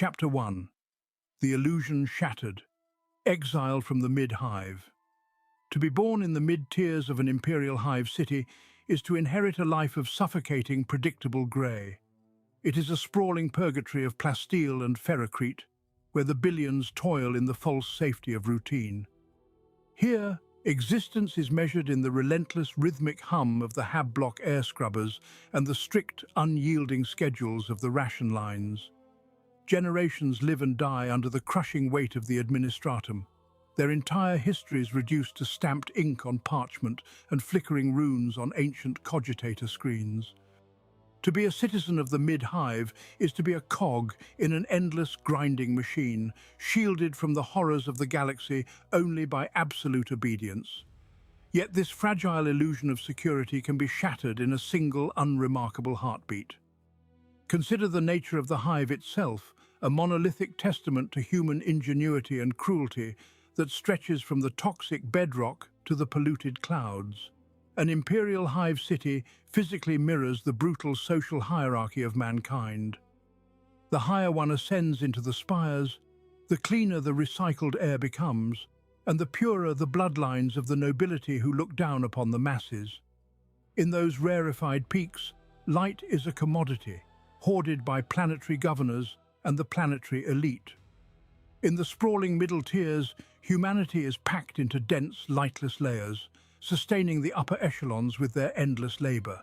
Chapter 1. The Illusion Shattered. Exile from the mid-hive. To be born in the mid-tiers of an Imperial Hive City is to inherit a life of suffocating, predictable grey. It is a sprawling purgatory of plasteel and ferrocrete, where the billions toil in the false safety of routine. Here, existence is measured in the relentless rhythmic hum of the hab-block air scrubbers and the strict, unyielding schedules of the ration lines. Generations live and die under the crushing weight of the administratum, their entire histories reduced to stamped ink on parchment and flickering runes on ancient cogitator screens. To be a citizen of the mid-hive is to be a cog in an endless grinding machine, shielded from the horrors of the galaxy only by absolute obedience. Yet this fragile illusion of security can be shattered in a single unremarkable heartbeat. Consider the nature of the hive itself, a monolithic testament to human ingenuity and cruelty that stretches from the toxic bedrock to the polluted clouds. An Imperial Hive City physically mirrors the brutal social hierarchy of mankind. The higher one ascends into the spires, the cleaner the recycled air becomes, and the purer the bloodlines of the nobility who look down upon the masses. In those rarefied peaks, light is a commodity, hoarded by planetary governors and the planetary elite. In the sprawling middle tiers, humanity is packed into dense, lightless layers, sustaining the upper echelons with their endless labor.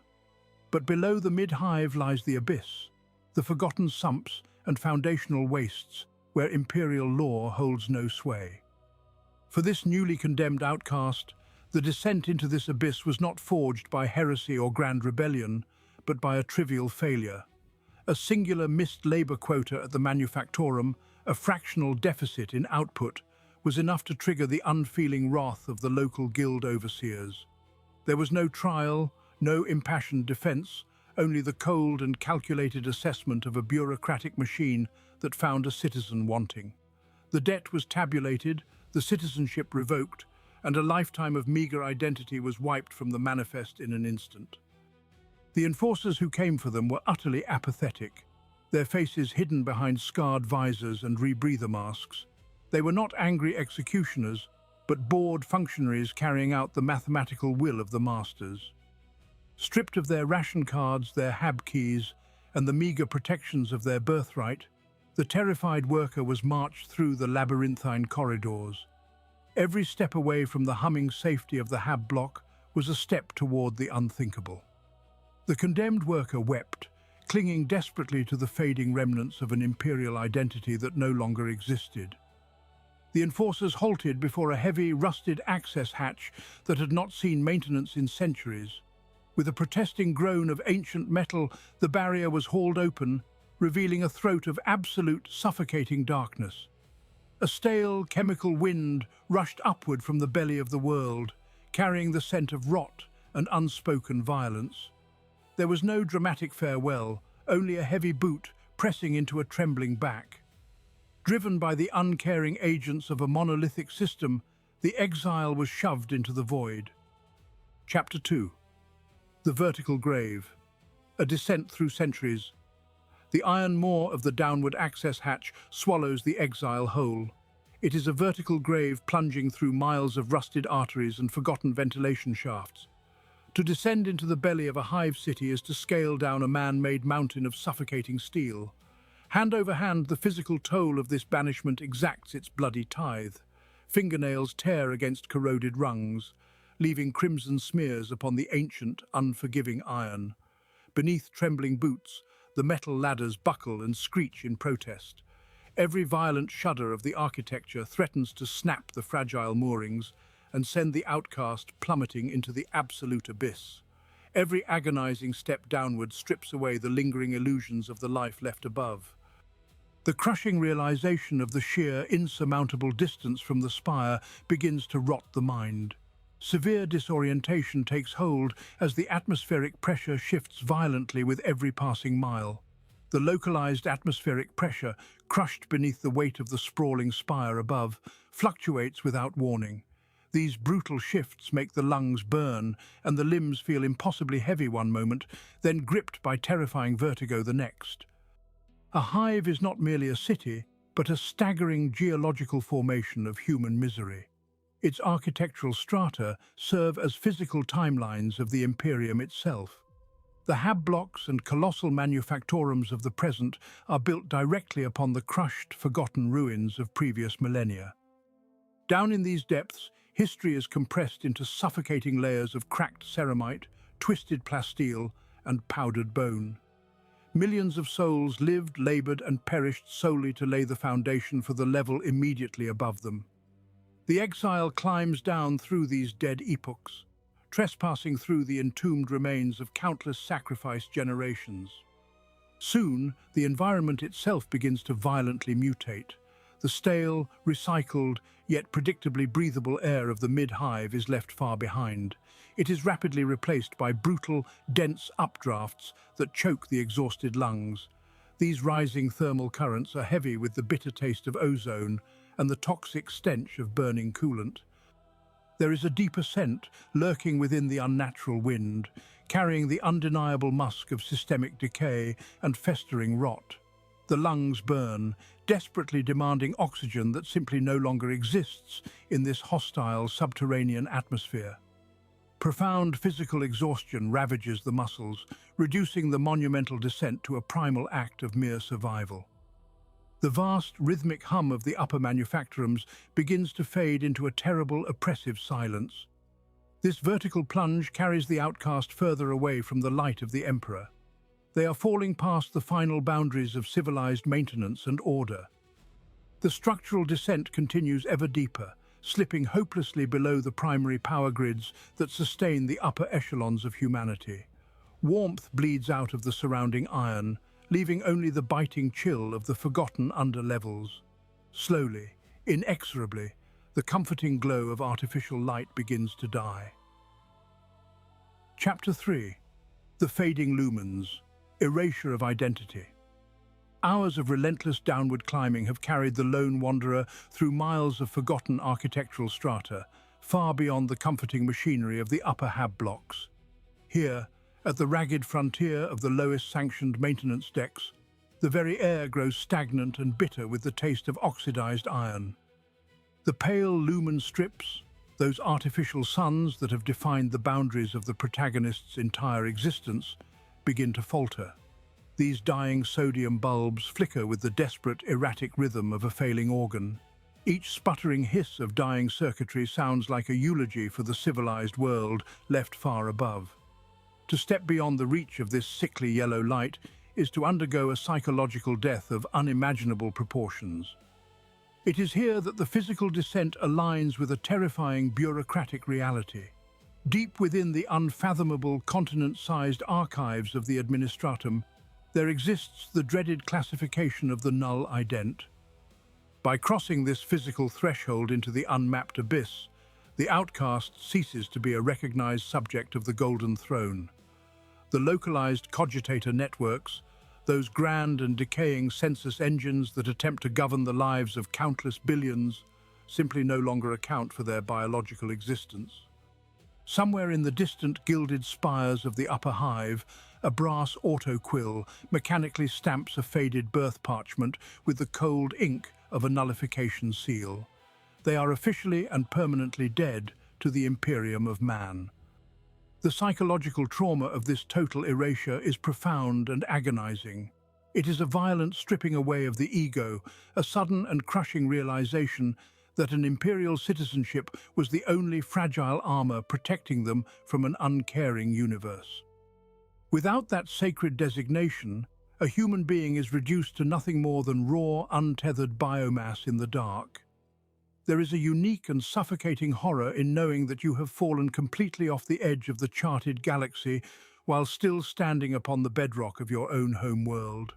But below the mid-hive lies the abyss, the forgotten sumps and foundational wastes where imperial law holds no sway. For this newly condemned outcast, the descent into this abyss was not forged by heresy or grand rebellion, but by a trivial failure. A singular missed labor quota at the manufactorum, a fractional deficit in output, was enough to trigger the unfeeling wrath of the local guild overseers. There was no trial, no impassioned defense, only the cold and calculated assessment of a bureaucratic machine that found a citizen wanting. The debt was tabulated, the citizenship revoked, and a lifetime of meager identity was wiped from the manifest in an instant. The enforcers who came for them were utterly apathetic, their faces hidden behind scarred visors and rebreather masks. They were not angry executioners, but bored functionaries carrying out the mathematical will of the masters. Stripped of their ration cards, their hab keys, and the meager protections of their birthright, the terrified worker was marched through the labyrinthine corridors. Every step away from the humming safety of the hab block was a step toward the unthinkable. The condemned worker wept, clinging desperately to the fading remnants of an imperial identity that no longer existed. The enforcers halted before a heavy, rusted access hatch that had not seen maintenance in centuries. With a protesting groan of ancient metal, the barrier was hauled open, revealing a throat of absolute, suffocating darkness. A stale, chemical wind rushed upward from the belly of the world, carrying the scent of rot and unspoken violence. There was no dramatic farewell, only a heavy boot pressing into a trembling back. Driven by the uncaring agents of a monolithic system, the exile was shoved into the void. Chapter 2. The Vertical Grave. A descent through centuries. The iron maw of the downward access hatch swallows the exile whole. It is a vertical grave plunging through miles of rusted arteries and forgotten ventilation shafts. To descend into the belly of a hive city is to scale down a man-made mountain of suffocating steel. Hand over hand, the physical toll of this banishment exacts its bloody tithe. Fingernails tear against corroded rungs, leaving crimson smears upon the ancient, unforgiving iron. Beneath trembling boots, the metal ladders buckle and screech in protest. Every violent shudder of the architecture threatens to snap the fragile moorings and send the outcast plummeting into the absolute abyss. Every agonizing step downward strips away the lingering illusions of the life left above. The crushing realization of the sheer, insurmountable distance from the spire begins to rot the mind. Severe disorientation takes hold as the atmospheric pressure shifts violently with every passing mile. The localized atmospheric pressure, crushed beneath the weight of the sprawling spire above, fluctuates without warning. These brutal shifts make the lungs burn and the limbs feel impossibly heavy one moment, then gripped by terrifying vertigo the next. A hive is not merely a city, but a staggering geological formation of human misery. Its architectural strata serve as physical timelines of the Imperium itself. The hab blocks and colossal manufactorums of the present are built directly upon the crushed, forgotten ruins of previous millennia. Down in these depths, history is compressed into suffocating layers of cracked ceramite, twisted plasteel, and powdered bone. Millions of souls lived, labored, and perished solely to lay the foundation for the level immediately above them. The exile climbs down through these dead epochs, trespassing through the entombed remains of countless sacrificed generations. Soon, the environment itself begins to violently mutate. The stale, recycled, yet predictably breathable air of the mid-hive is left far behind. It is rapidly replaced by brutal, dense updrafts that choke the exhausted lungs. These rising thermal currents are heavy with the bitter taste of ozone and the toxic stench of burning coolant. There is a deeper scent lurking within the unnatural wind, carrying the undeniable musk of systemic decay and festering rot. The lungs burn, desperately demanding oxygen that simply no longer exists in this hostile subterranean atmosphere. Profound physical exhaustion ravages the muscles, reducing the monumental descent to a primal act of mere survival. The vast, rhythmic hum of the upper manufactorums begins to fade into a terrible, oppressive silence. This vertical plunge carries the outcast further away from the light of the Emperor. They are falling past the final boundaries of civilized maintenance and order. The structural descent continues ever deeper, slipping hopelessly below the primary power grids that sustain the upper echelons of humanity. Warmth bleeds out of the surrounding iron, leaving only the biting chill of the forgotten underlevels. Slowly, inexorably, the comforting glow of artificial light begins to die. Chapter 3. The Fading Lumens. Erasure of Identity. Hours of relentless downward climbing have carried the lone wanderer through miles of forgotten architectural strata, far beyond the comforting machinery of the upper hab blocks. Here, at the ragged frontier of the lowest sanctioned maintenance decks, the very air grows stagnant and bitter with the taste of oxidized iron. The pale lumen strips, those artificial suns that have defined the boundaries of the protagonist's entire existence, begin to falter. These dying sodium bulbs flicker with the desperate, erratic rhythm of a failing organ. Each sputtering hiss of dying circuitry sounds like a eulogy for the civilized world left far above. To step beyond the reach of this sickly yellow light is to undergo a psychological death of unimaginable proportions. It is here that the physical descent aligns with a terrifying bureaucratic reality. Deep within the unfathomable continent-sized archives of the Administratum, there exists the dreaded classification of the null ident. By crossing this physical threshold into the unmapped abyss, the outcast ceases to be a recognized subject of the Golden Throne. The localized cogitator networks, those grand and decaying census engines that attempt to govern the lives of countless billions, simply no longer account for their biological existence. Somewhere in the distant gilded spires of the upper hive, a brass autoquill mechanically stamps a faded birth parchment with the cold ink of a nullification seal. They are officially and permanently dead to the Imperium of Man. The psychological trauma of this total erasure is profound and agonizing. It is a violent stripping away of the ego, a sudden and crushing realization that an imperial citizenship was the only fragile armor protecting them from an uncaring universe. Without that sacred designation, a human being is reduced to nothing more than raw, untethered biomass in the dark. There is a unique and suffocating horror in knowing that you have fallen completely off the edge of the charted galaxy while still standing upon the bedrock of your own home world.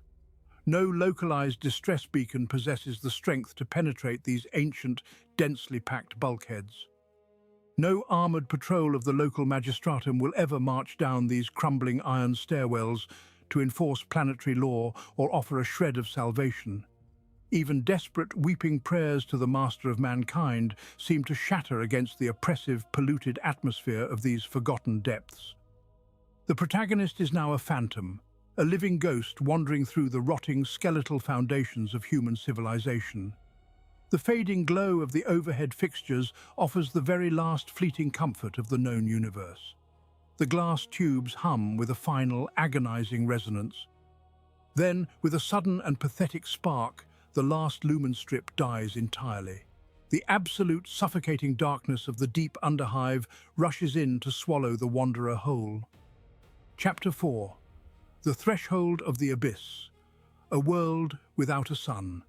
No localized distress beacon possesses the strength to penetrate these ancient, densely packed bulkheads. No armored patrol of the local magistratum will ever march down these crumbling iron stairwells to enforce planetary law or offer a shred of salvation. Even desperate, weeping prayers to the master of mankind seem to shatter against the oppressive, polluted atmosphere of these forgotten depths. The protagonist is now a phantom, a living ghost wandering through the rotting skeletal foundations of human civilization. The fading glow of the overhead fixtures offers the very last fleeting comfort of the known universe. The glass tubes hum with a final, agonizing resonance. Then, with a sudden and pathetic spark, the last lumen strip dies entirely. The absolute suffocating darkness of the deep Underhive rushes in to swallow the wanderer whole. Chapter 4. The Threshold of the Abyss. A world without a sun.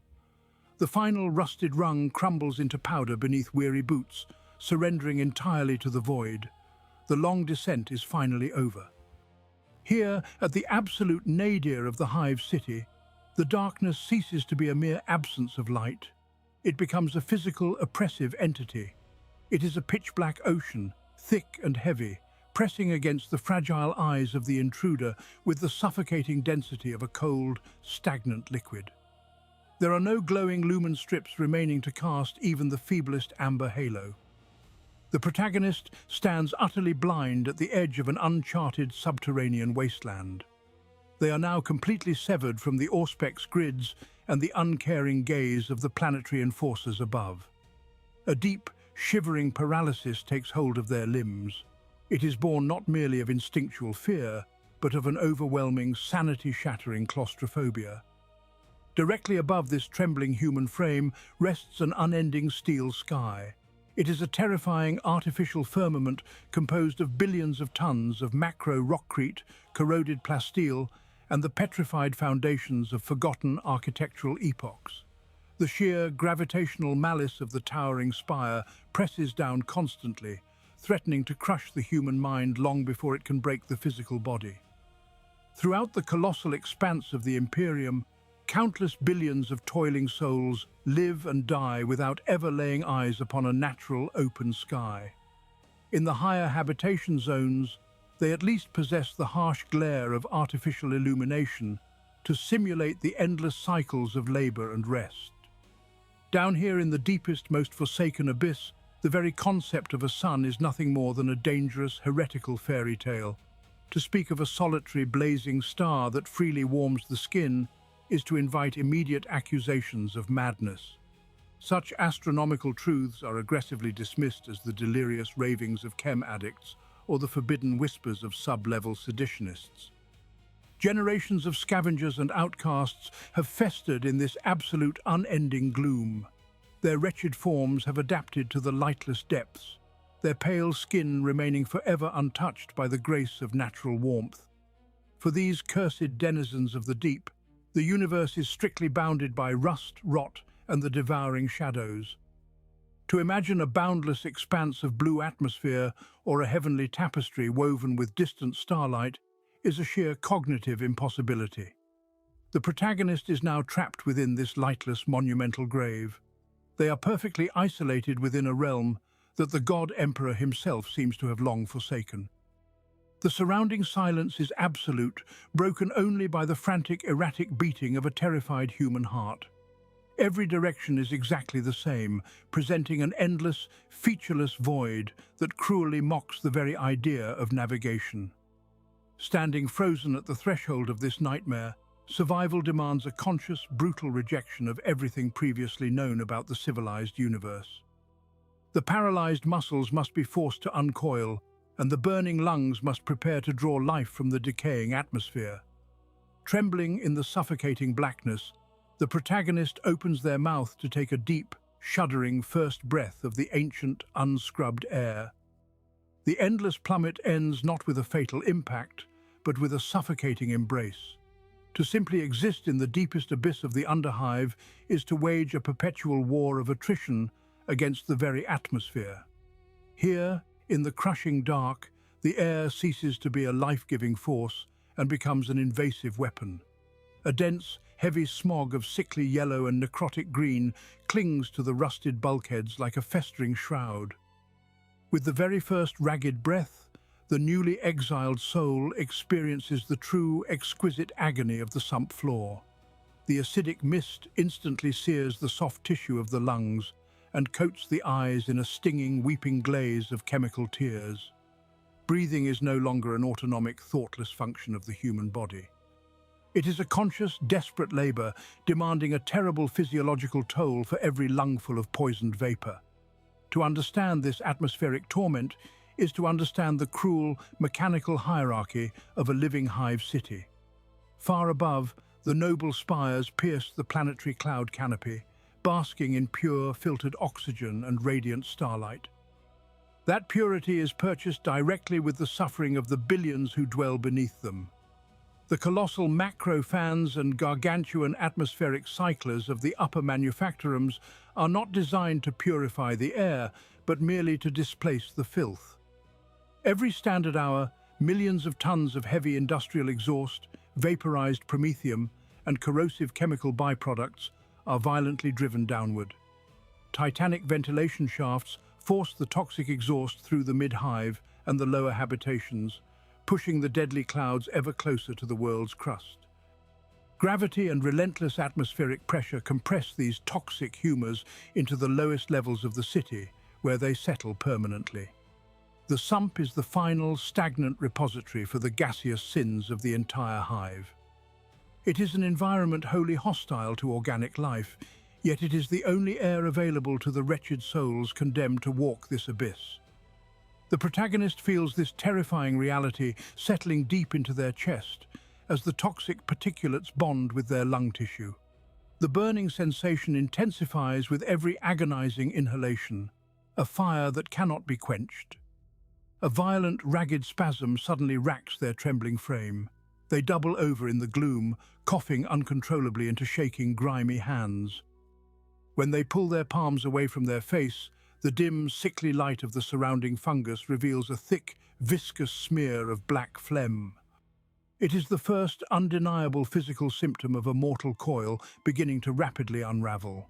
The final rusted rung crumbles into powder beneath weary boots, surrendering entirely to the void. The long descent is finally over. Here, at the absolute nadir of the Hive City, the darkness ceases to be a mere absence of light. It becomes a physical, oppressive entity. It is a pitch-black ocean, thick and heavy, pressing against the fragile eyes of the intruder with the suffocating density of a cold, stagnant liquid. There are no glowing lumen strips remaining to cast even the feeblest amber halo. The protagonist stands utterly blind at the edge of an uncharted subterranean wasteland. They are now completely severed from the Auspex grids and the uncaring gaze of the planetary enforcers above. A deep, shivering paralysis takes hold of their limbs. It is born not merely of instinctual fear, but of an overwhelming, sanity-shattering claustrophobia. Directly above this trembling human frame rests an unending steel sky. It is a terrifying artificial firmament composed of billions of tons of macro-rockcrete, corroded plasteel, and the petrified foundations of forgotten architectural epochs. The sheer gravitational malice of the towering spire presses down constantly, threatening to crush the human mind long before it can break the physical body. Throughout the colossal expanse of the Imperium, countless billions of toiling souls live and die without ever laying eyes upon a natural open sky. In the higher habitation zones, they at least possess the harsh glare of artificial illumination to simulate the endless cycles of labor and rest. Down here in the deepest, most forsaken abyss, the very concept of a sun is nothing more than a dangerous, heretical fairy tale. To speak of a solitary, blazing star that freely warms the skin is to invite immediate accusations of madness. Such astronomical truths are aggressively dismissed as the delirious ravings of chem addicts or the forbidden whispers of sub-level seditionists. Generations of scavengers and outcasts have festered in this absolute unending gloom. Their wretched forms have adapted to the lightless depths, their pale skin remaining forever untouched by the grace of natural warmth. For these cursed denizens of the deep, the universe is strictly bounded by rust, rot, and the devouring shadows. To imagine a boundless expanse of blue atmosphere or a heavenly tapestry woven with distant starlight is a sheer cognitive impossibility. The protagonist is now trapped within this lightless, monumental grave. They are perfectly isolated within a realm that the God Emperor himself seems to have long forsaken. The surrounding silence is absolute, broken only by the frantic, erratic beating of a terrified human heart. Every direction is exactly the same, presenting an endless, featureless void that cruelly mocks the very idea of navigation. Standing frozen at the threshold of this nightmare, survival demands a conscious, brutal rejection of everything previously known about the civilized universe. The paralyzed muscles must be forced to uncoil, and the burning lungs must prepare to draw life from the decaying atmosphere. Trembling in the suffocating blackness, the protagonist opens their mouth to take a deep, shuddering first breath of the ancient, unscrubbed air. The endless plummet ends not with a fatal impact, but with a suffocating embrace. To simply exist in the deepest abyss of the Underhive is to wage a perpetual war of attrition against the very atmosphere. Here, in the crushing dark, the air ceases to be a life-giving force and becomes an invasive weapon. A dense, heavy smog of sickly yellow and necrotic green clings to the rusted bulkheads like a festering shroud. With the very first ragged breath, the newly exiled soul experiences the true, exquisite agony of the sump floor. The acidic mist instantly sears the soft tissue of the lungs and coats the eyes in a stinging, weeping glaze of chemical tears. Breathing is no longer an autonomic, thoughtless function of the human body. It is a conscious, desperate labor, demanding a terrible physiological toll for every lungful of poisoned vapor. To understand this atmospheric torment is to understand the cruel, mechanical hierarchy of a living hive city. Far above, the noble spires pierce the planetary cloud canopy, basking in pure, filtered oxygen and radiant starlight. That purity is purchased directly with the suffering of the billions who dwell beneath them. The colossal macro fans and gargantuan atmospheric cyclers of the upper manufactorums are not designed to purify the air, but merely to displace the filth. Every standard hour, millions of tons of heavy industrial exhaust, vaporized promethium, and corrosive chemical byproducts are violently driven downward. Titanic ventilation shafts force the toxic exhaust through the mid-hive and the lower habitations, pushing the deadly clouds ever closer to the world's crust. Gravity and relentless atmospheric pressure compress these toxic humors into the lowest levels of the city, where they settle permanently. The sump is the final, stagnant repository for the gaseous sins of the entire hive. It is an environment wholly hostile to organic life, yet it is the only air available to the wretched souls condemned to walk this abyss. The protagonist feels this terrifying reality settling deep into their chest as the toxic particulates bond with their lung tissue. The burning sensation intensifies with every agonizing inhalation, a fire that cannot be quenched. A violent, ragged spasm suddenly racks their trembling frame. They double over in the gloom, coughing uncontrollably into shaking, grimy hands. When they pull their palms away from their face, the dim, sickly light of the surrounding fungus reveals a thick, viscous smear of black phlegm. It is the first undeniable physical symptom of a mortal coil beginning to rapidly unravel.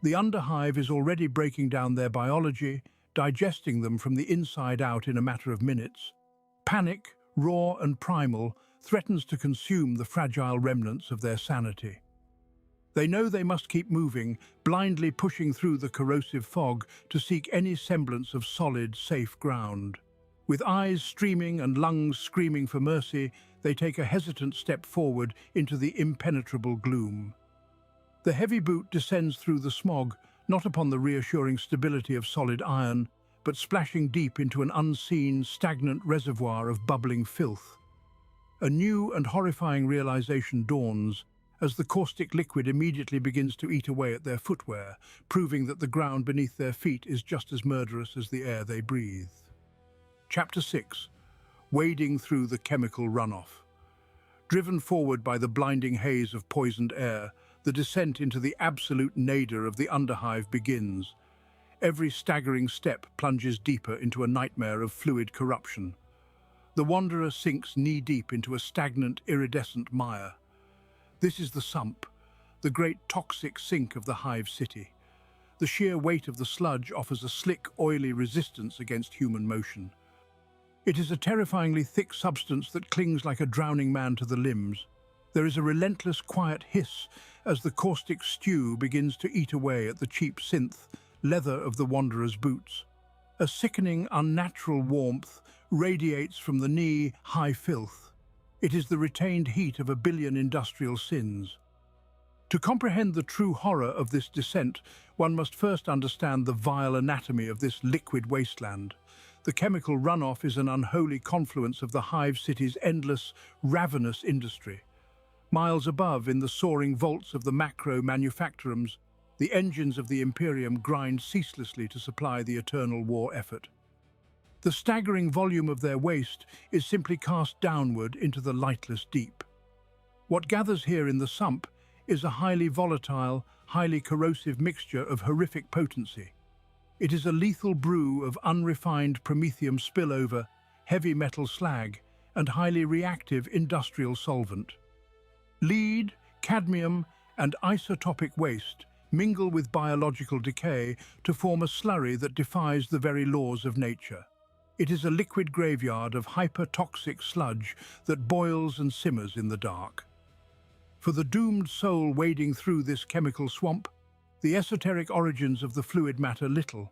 The Underhive is already breaking down their biology, digesting them from the inside out in a matter of minutes. Panic, raw and primal, threatens to consume the fragile remnants of their sanity. They know they must keep moving, blindly pushing through the corrosive fog to seek any semblance of solid, safe ground. With eyes streaming and lungs screaming for mercy, they take a hesitant step forward into the impenetrable gloom. The heavy boot descends through the smog, not upon the reassuring stability of solid iron, but splashing deep into an unseen, stagnant reservoir of bubbling filth. A new and horrifying realization dawns as the caustic liquid immediately begins to eat away at their footwear, proving that the ground beneath their feet is just as murderous as the air they breathe. Chapter 6. Wading through the chemical runoff. Driven forward by the blinding haze of poisoned air, the descent into the absolute nadir of the Underhive begins. Every staggering step plunges deeper into a nightmare of fluid corruption. The wanderer sinks knee-deep into a stagnant, iridescent mire. This is the sump, the great toxic sink of the hive city. The sheer weight of the sludge offers a slick, oily resistance against human motion. It is a terrifyingly thick substance that clings like a drowning man to the limbs. There is a relentless, quiet hiss as the caustic stew begins to eat away at the cheap synth leather of the wanderer's boots. A sickening, unnatural warmth radiates from the knee-high filth. It is the retained heat of a billion industrial sins. To comprehend the true horror of this descent, one must first understand the vile anatomy of this liquid wasteland. The chemical runoff is an unholy confluence of the hive city's endless, ravenous industry. Miles above, in the soaring vaults of the macro manufactorums, the engines of the Imperium grind ceaselessly to supply the eternal war effort. The staggering volume of their waste is simply cast downward into the lightless deep. What gathers here in the sump is a highly volatile, highly corrosive mixture of horrific potency. It is a lethal brew of unrefined promethium spillover, heavy metal slag, and highly reactive industrial solvent. Lead, cadmium, and isotopic waste mingle with biological decay to form a slurry that defies the very laws of nature. It is a liquid graveyard of hyper-toxic sludge that boils and simmers in the dark. For the doomed soul wading through this chemical swamp, the esoteric origins of the fluid matter little.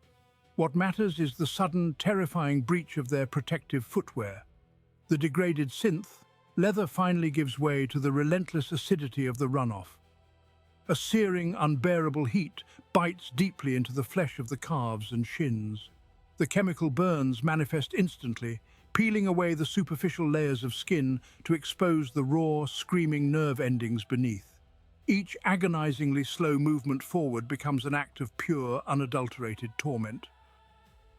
What matters is the sudden, terrifying breach of their protective footwear. The degraded synth, Leather finally gives way to the relentless acidity of the runoff. A searing, unbearable heat bites deeply into the flesh of the calves and shins. The chemical burns manifest instantly, peeling away the superficial layers of skin to expose the raw, screaming nerve endings beneath. Each agonizingly slow movement forward becomes an act of pure, unadulterated torment.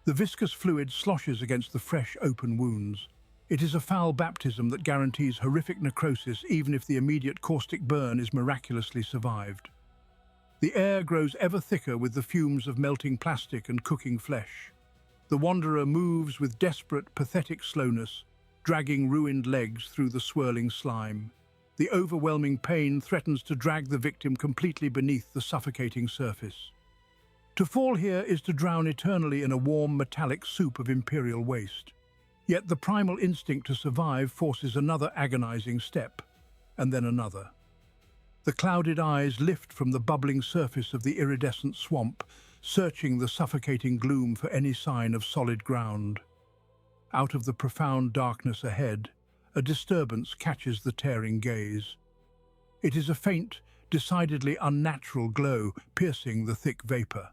The viscous fluid sloshes against the fresh, open wounds. It is a foul baptism that guarantees horrific necrosis even if the immediate caustic burn is miraculously survived. The air grows ever thicker with the fumes of melting plastic and cooking flesh. The wanderer moves with desperate, pathetic slowness, dragging ruined legs through the swirling slime. The overwhelming pain threatens to drag the victim completely beneath the suffocating surface. To fall here is to drown eternally in a warm, metallic soup of imperial waste. Yet the primal instinct to survive forces another agonizing step, and then another. The clouded eyes lift from the bubbling surface of the iridescent swamp, searching the suffocating gloom for any sign of solid ground. Out of the profound darkness ahead, a disturbance catches the tearing gaze. It is a faint, decidedly unnatural glow piercing the thick vapor.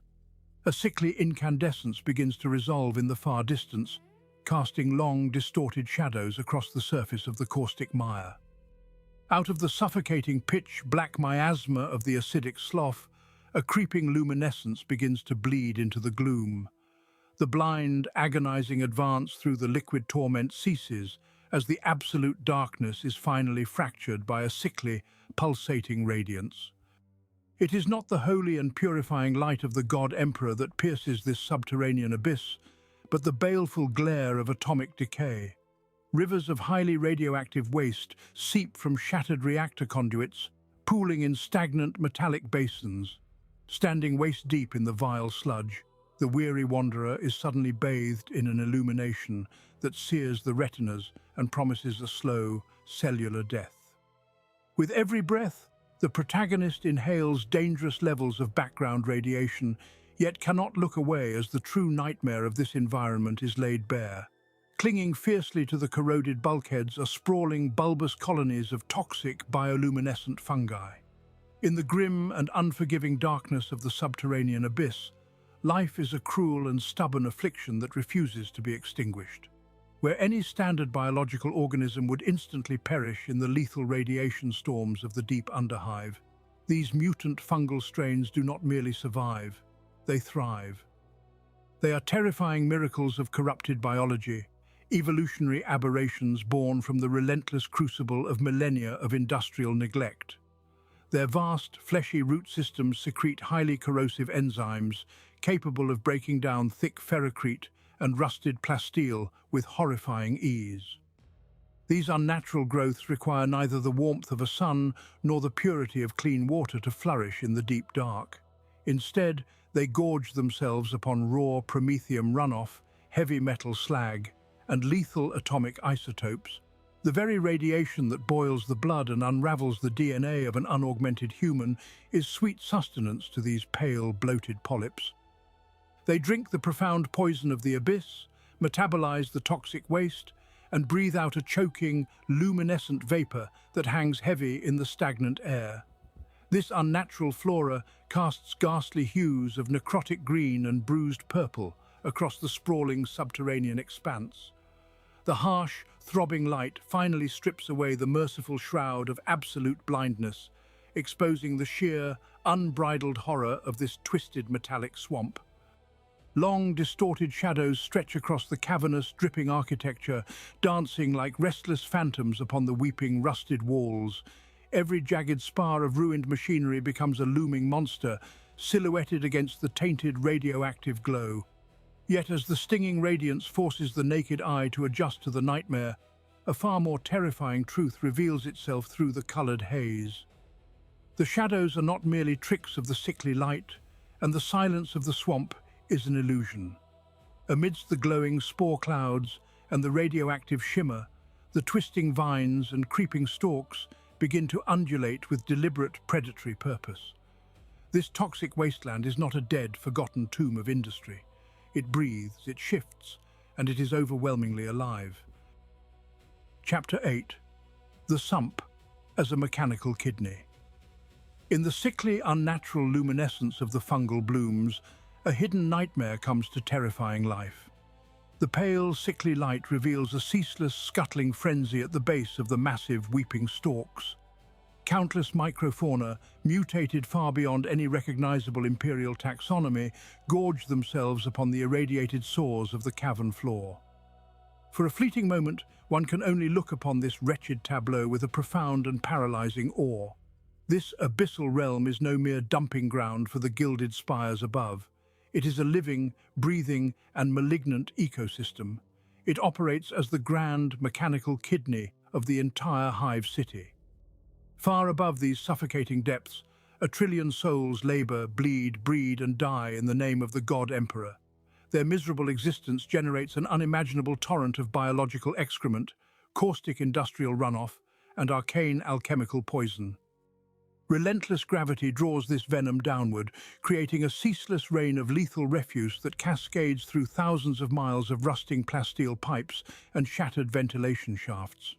A sickly incandescence begins to resolve in the far distance, casting long, distorted shadows across the surface of the caustic mire. Out of the suffocating pitch-black miasma of the acidic slough, a creeping luminescence begins to bleed into the gloom. The blind, agonizing advance through the liquid torment ceases as the absolute darkness is finally fractured by a sickly, pulsating radiance. It is not the holy and purifying light of the God Emperor that pierces this subterranean abyss, but the baleful glare of atomic decay. Rivers of highly radioactive waste seep from shattered reactor conduits, pooling in stagnant metallic basins. Standing waist-deep in the vile sludge, the weary wanderer is suddenly bathed in an illumination that sears the retinas and promises a slow, cellular death. With every breath, the protagonist inhales dangerous levels of background radiation, yet cannot look away as the true nightmare of this environment is laid bare. Clinging fiercely to the corroded bulkheads are sprawling bulbous colonies of toxic bioluminescent fungi. In the grim and unforgiving darkness of the subterranean abyss, life is a cruel and stubborn affliction that refuses to be extinguished. Where any standard biological organism would instantly perish in the lethal radiation storms of the deep Underhive, these mutant fungal strains do not merely survive, they thrive. They are terrifying miracles of corrupted biology, evolutionary aberrations born from the relentless crucible of millennia of industrial neglect. Their vast, fleshy root systems secrete highly corrosive enzymes capable of breaking down thick ferrocrete and rusted plasteel with horrifying ease. These unnatural growths require neither the warmth of a sun nor the purity of clean water to flourish in the deep dark. Instead, they gorge themselves upon raw promethium runoff, heavy metal slag, and lethal atomic isotopes. The very radiation that boils the blood and unravels the DNA of an unaugmented human is sweet sustenance to these pale, bloated polyps. They drink the profound poison of the abyss, metabolize the toxic waste, and breathe out a choking, luminescent vapor that hangs heavy in the stagnant air. This unnatural flora casts ghastly hues of necrotic green and bruised purple across the sprawling subterranean expanse. The harsh, throbbing light finally strips away the merciful shroud of absolute blindness, exposing the sheer, unbridled horror of this twisted metallic swamp. Long, distorted shadows stretch across the cavernous, dripping architecture, dancing like restless phantoms upon the weeping, rusted walls. Every jagged spar of ruined machinery becomes a looming monster, silhouetted against the tainted radioactive glow. Yet as the stinging radiance forces the naked eye to adjust to the nightmare, a far more terrifying truth reveals itself through the colored haze. The shadows are not merely tricks of the sickly light, and the silence of the swamp is an illusion. Amidst the glowing spore clouds and the radioactive shimmer, the twisting vines and creeping stalks begin to undulate with deliberate predatory purpose. This toxic wasteland is not a dead, forgotten tomb of industry. It breathes, it shifts, and it is overwhelmingly alive. Chapter 8. the sump as a mechanical kidney. In the sickly, unnatural luminescence of the fungal blooms, a hidden nightmare comes to terrifying life. The pale, sickly light reveals a ceaseless, scuttling frenzy at the base of the massive, weeping stalks. Countless microfauna, mutated far beyond any recognizable imperial taxonomy, gorge themselves upon the irradiated sores of the cavern floor. For a fleeting moment, one can only look upon this wretched tableau with a profound and paralyzing awe. This abyssal realm is no mere dumping ground for the gilded spires above. It is a living, breathing, and malignant ecosystem. It operates as the grand, mechanical kidney of the entire hive city. Far above these suffocating depths, 1 trillion souls labor, bleed, breed, and die in the name of the God Emperor. Their miserable existence generates an unimaginable torrent of biological excrement, caustic industrial runoff, and arcane alchemical poison. Relentless gravity draws this venom downward, creating a ceaseless rain of lethal refuse that cascades through thousands of miles of rusting plasteel pipes and shattered ventilation shafts.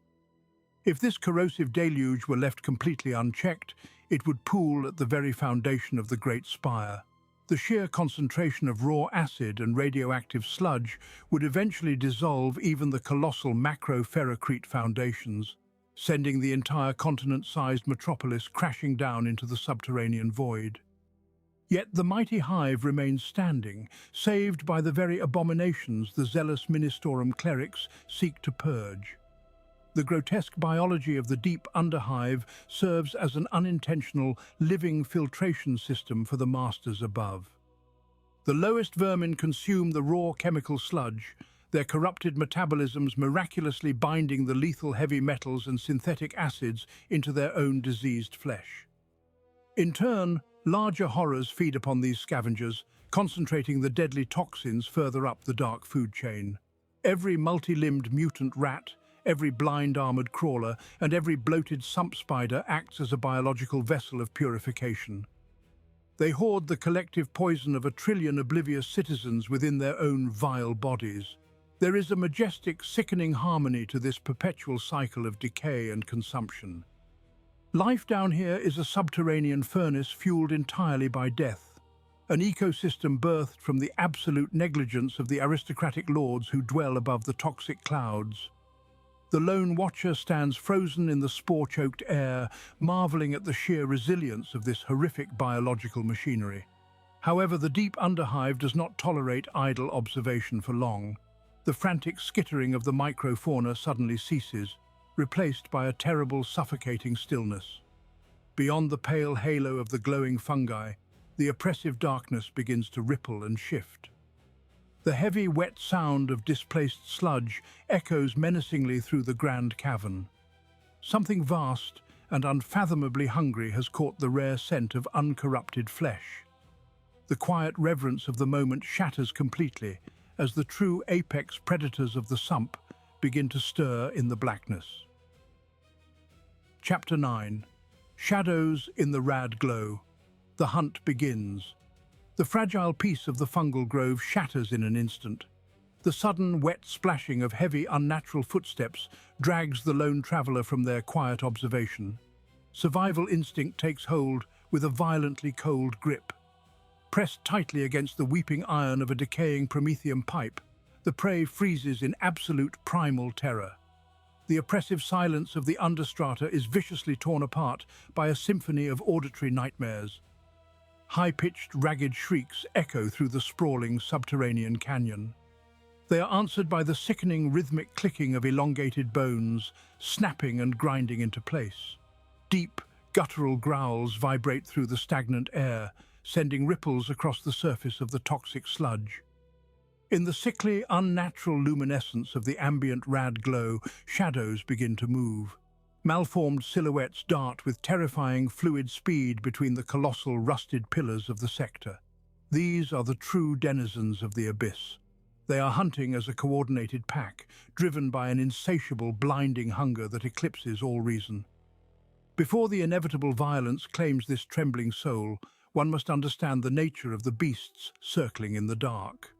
If this corrosive deluge were left completely unchecked, it would pool at the very foundation of the Great Spire. The sheer concentration of raw acid and radioactive sludge would eventually dissolve even the colossal macro-ferrocrete foundations, sending the entire continent-sized metropolis crashing down into the subterranean void. Yet the mighty hive remains standing, saved by the very abominations the zealous Ministorum clerics seek to purge. The grotesque biology of the deep Underhive serves as an unintentional, living filtration system for the masters above. The lowest vermin consume the raw chemical sludge, their corrupted metabolisms miraculously binding the lethal heavy metals and synthetic acids into their own diseased flesh. In turn, larger horrors feed upon these scavengers, concentrating the deadly toxins further up the dark food chain. Every multi-limbed mutant rat, every blind-armored crawler, and every bloated sump spider acts as a biological vessel of purification. They hoard the collective poison of 1 trillion oblivious citizens within their own vile bodies. There is a majestic, sickening harmony to this perpetual cycle of decay and consumption. Life down here is a subterranean furnace fueled entirely by death, an ecosystem birthed from the absolute negligence of the aristocratic lords who dwell above the toxic clouds. The lone watcher stands frozen in the spore-choked air, marveling at the sheer resilience of this horrific biological machinery. However, the deep Underhive does not tolerate idle observation for long. The frantic skittering of the microfauna suddenly ceases, replaced by a terrible, suffocating stillness. Beyond the pale halo of the glowing fungi, the oppressive darkness begins to ripple and shift. The heavy, wet sound of displaced sludge echoes menacingly through the grand cavern. Something vast and unfathomably hungry has caught the rare scent of uncorrupted flesh. The quiet reverence of the moment shatters completely as the true apex predators of the sump begin to stir in the blackness. Chapter 9. Shadows in the Rad-Glow. The hunt begins. The fragile piece of the fungal grove shatters in an instant. The sudden, wet splashing of heavy, unnatural footsteps drags the lone traveler from their quiet observation. Survival instinct takes hold with a violently cold grip. Pressed tightly against the weeping iron of a decaying promethium pipe, the prey freezes in absolute primal terror. The oppressive silence of the understrata is viciously torn apart by a symphony of auditory nightmares. High-pitched, ragged shrieks echo through the sprawling subterranean canyon. They are answered by the sickening rhythmic clicking of elongated bones, snapping and grinding into place. Deep, guttural growls vibrate through the stagnant air, sending ripples across the surface of the toxic sludge. In the sickly, unnatural luminescence of the ambient Rad-Glow, shadows begin to move. Malformed silhouettes dart with terrifying fluid speed between the colossal rusted pillars of the sector. These are the true denizens of the abyss. They are hunting as a coordinated pack, driven by an insatiable, blinding hunger that eclipses all reason. Before the inevitable violence claims this trembling soul, one must understand the nature of the beasts circling in the dark.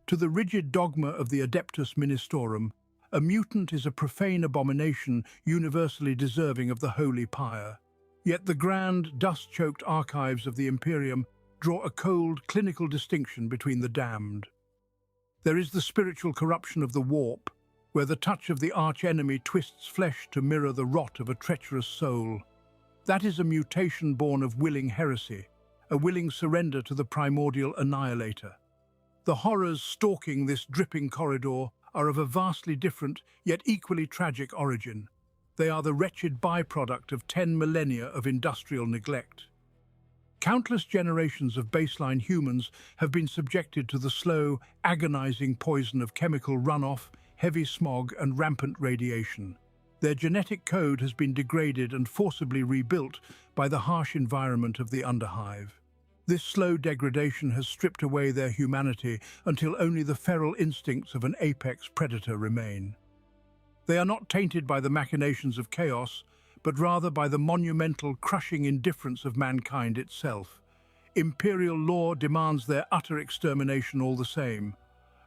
To the rigid dogma of the Adeptus Ministorum, A mutant is a profane abomination universally deserving of the holy pyre. Yet the grand, dust-choked archives of the Imperium draw a cold, clinical distinction between the damned. There is the spiritual corruption of the warp, where the touch of the arch-enemy twists flesh to mirror the rot of a treacherous soul. That is a mutation born of willing heresy, a willing surrender to the primordial annihilator. The horrors stalking this dripping corridor are of a vastly different, yet equally tragic origin. They are the wretched byproduct of 10 millennia of industrial neglect. Countless generations of baseline humans have been subjected to the slow, agonizing poison of chemical runoff, heavy smog, and rampant radiation. Their genetic code has been degraded and forcibly rebuilt by the harsh environment of the Underhive. This slow degradation has stripped away their humanity until only the feral instincts of an apex predator remain. They are not tainted by the machinations of chaos, but rather by the monumental, crushing indifference of mankind itself. Imperial law demands their utter extermination all the same.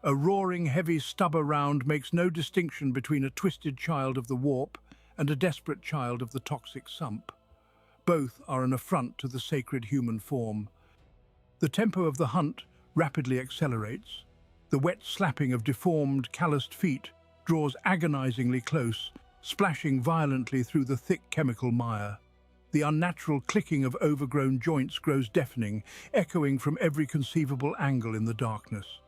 A roaring, heavy stubber round makes no distinction between a twisted child of the warp and a desperate child of the toxic sump. Both are an affront to the sacred human form. The tempo of the hunt rapidly accelerates. The wet slapping of deformed, calloused feet draws agonizingly close, splashing violently through the thick chemical mire. The unnatural clicking of overgrown joints grows deafening, echoing from every conceivable angle in the darkness.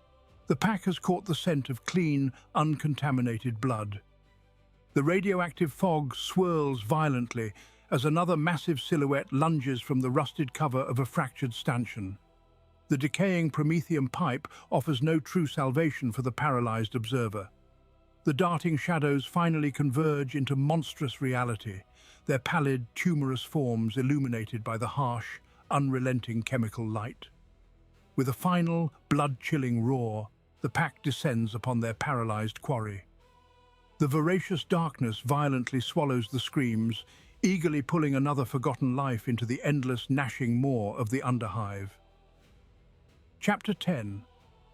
The pack has caught the scent of clean, uncontaminated blood. The radioactive fog swirls violently as another massive silhouette lunges from the rusted cover of a fractured stanchion. The decaying Promethean pipe offers no true salvation for the paralyzed observer. The darting shadows finally converge into monstrous reality, their pallid, tumorous forms illuminated by the harsh, unrelenting chemical light. With a final, blood-chilling roar, the pack descends upon their paralyzed quarry. The voracious darkness violently swallows the screams, eagerly pulling another forgotten life into the endless gnashing maw of the Underhive. Chapter 10.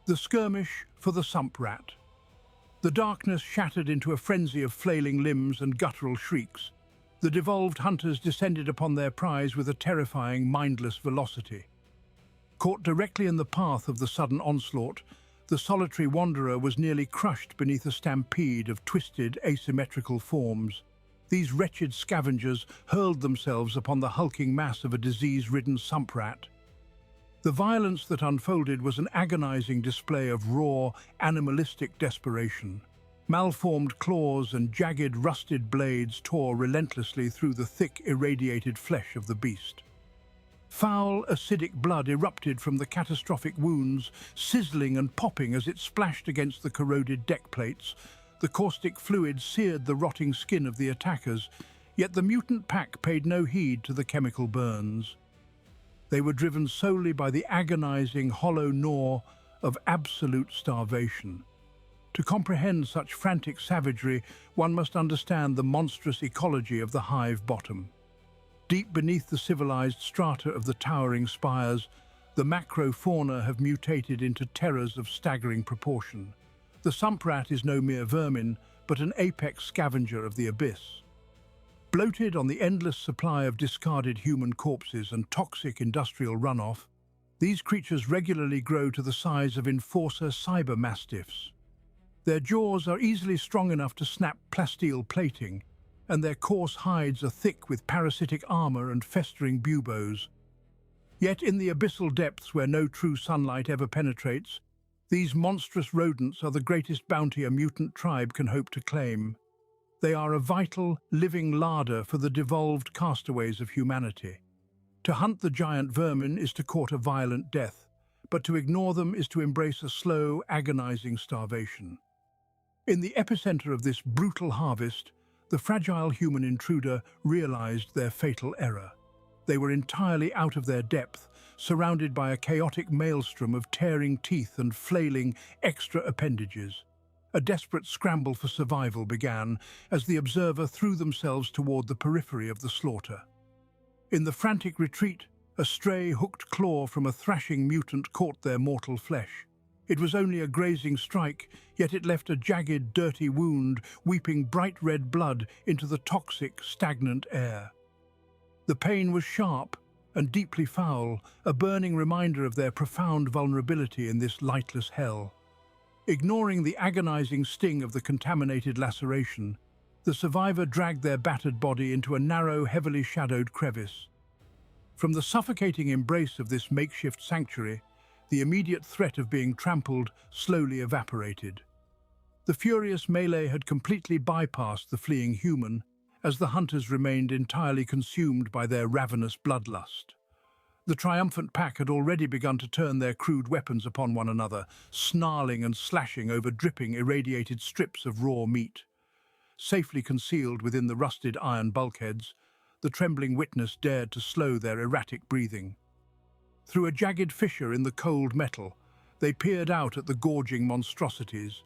The Skirmish for the Sump Rat. The darkness shattered into a frenzy of flailing limbs and guttural shrieks. The devolved hunters descended upon their prize with a terrifying, mindless velocity. Caught directly in the path of the sudden onslaught, the solitary wanderer was nearly crushed beneath a stampede of twisted, asymmetrical forms. These wretched scavengers hurled themselves upon the hulking mass of a disease-ridden sump rat. The violence that unfolded was an agonizing display of raw, animalistic desperation. Malformed claws and jagged, rusted blades tore relentlessly through the thick, irradiated flesh of the beast. Foul, acidic blood erupted from the catastrophic wounds, sizzling and popping as it splashed against the corroded deck plates. The caustic fluid seared the rotting skin of the attackers, yet the mutant pack paid no heed to the chemical burns. They were driven solely by the agonizing, hollow gnaw of absolute starvation. To comprehend such frantic savagery, one must understand the monstrous ecology of the hive bottom. Deep beneath the civilized strata of the towering spires, the macrofauna have mutated into terrors of staggering proportion. The sump rat is no mere vermin, but an apex scavenger of the abyss. Bloated on the endless supply of discarded human corpses and toxic industrial runoff, these creatures regularly grow to the size of enforcer cyber mastiffs. Their jaws are easily strong enough to snap plasteel plating, and their coarse hides are thick with parasitic armor and festering buboes. Yet in the abyssal depths where no true sunlight ever penetrates, these monstrous rodents are the greatest bounty a mutant tribe can hope to claim. They are a vital, living larder for the devolved castaways of humanity. To hunt the giant vermin is to court a violent death, but to ignore them is to embrace a slow, agonizing starvation. In the epicenter of this brutal harvest, the fragile human intruder realized their fatal error. They were entirely out of their depth, surrounded by a chaotic maelstrom of tearing teeth and flailing extra appendages. A desperate scramble for survival began as the observer threw themselves toward the periphery of the slaughter. In the frantic retreat, a stray hooked claw from a thrashing mutant caught their mortal flesh. It was only a grazing strike, yet it left a jagged, dirty wound, weeping bright red blood into the toxic, stagnant air. The pain was sharp and deeply foul, a burning reminder of their profound vulnerability in this lightless hell. Ignoring the agonizing sting of the contaminated laceration, the survivor dragged their battered body into a narrow, heavily shadowed crevice. From the suffocating embrace of this makeshift sanctuary, the immediate threat of being trampled slowly evaporated. The furious melee had completely bypassed the fleeing human, as the hunters remained entirely consumed by their ravenous bloodlust. The triumphant pack had already begun to turn their crude weapons upon one another, snarling and slashing over dripping, irradiated strips of raw meat. Safely concealed within the rusted iron bulkheads, the trembling witness dared to slow their erratic breathing. Through a jagged fissure in the cold metal, they peered out at the gorging monstrosities.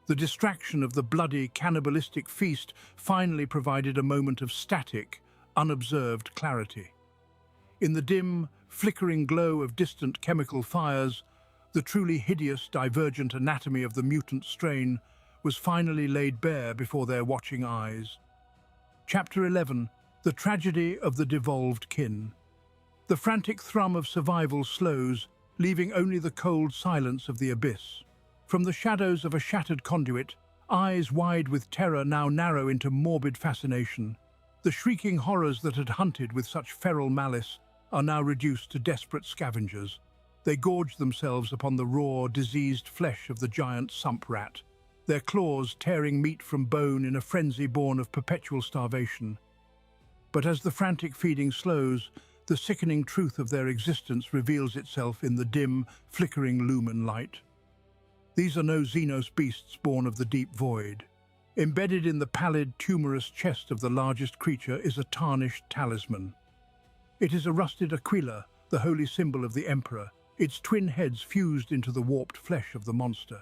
The distraction of the bloody, cannibalistic feast finally provided a moment of static, unobserved clarity. In the dim, flickering glow of distant chemical fires, the truly hideous, divergent anatomy of the mutant strain was finally laid bare before their watching eyes. Chapter 11. The Tragedy of the Devolved Kin. The frantic thrum of survival slows, leaving only the cold silence of the abyss. From the shadows of a shattered conduit, eyes wide with terror now narrow into morbid fascination. The shrieking horrors that had hunted with such feral malice are now reduced to desperate scavengers. They gorge themselves upon the raw, diseased flesh of the giant Sump Rat, their claws tearing meat from bone in a frenzy born of perpetual starvation. But as the frantic feeding slows, the sickening truth of their existence reveals itself in the dim, flickering lumen light. These are no Xenos beasts born of the deep void. Embedded in the pallid, tumorous chest of the largest creature is a tarnished talisman. It is a rusted aquila, the holy symbol of the Emperor, its twin heads fused into the warped flesh of the monster.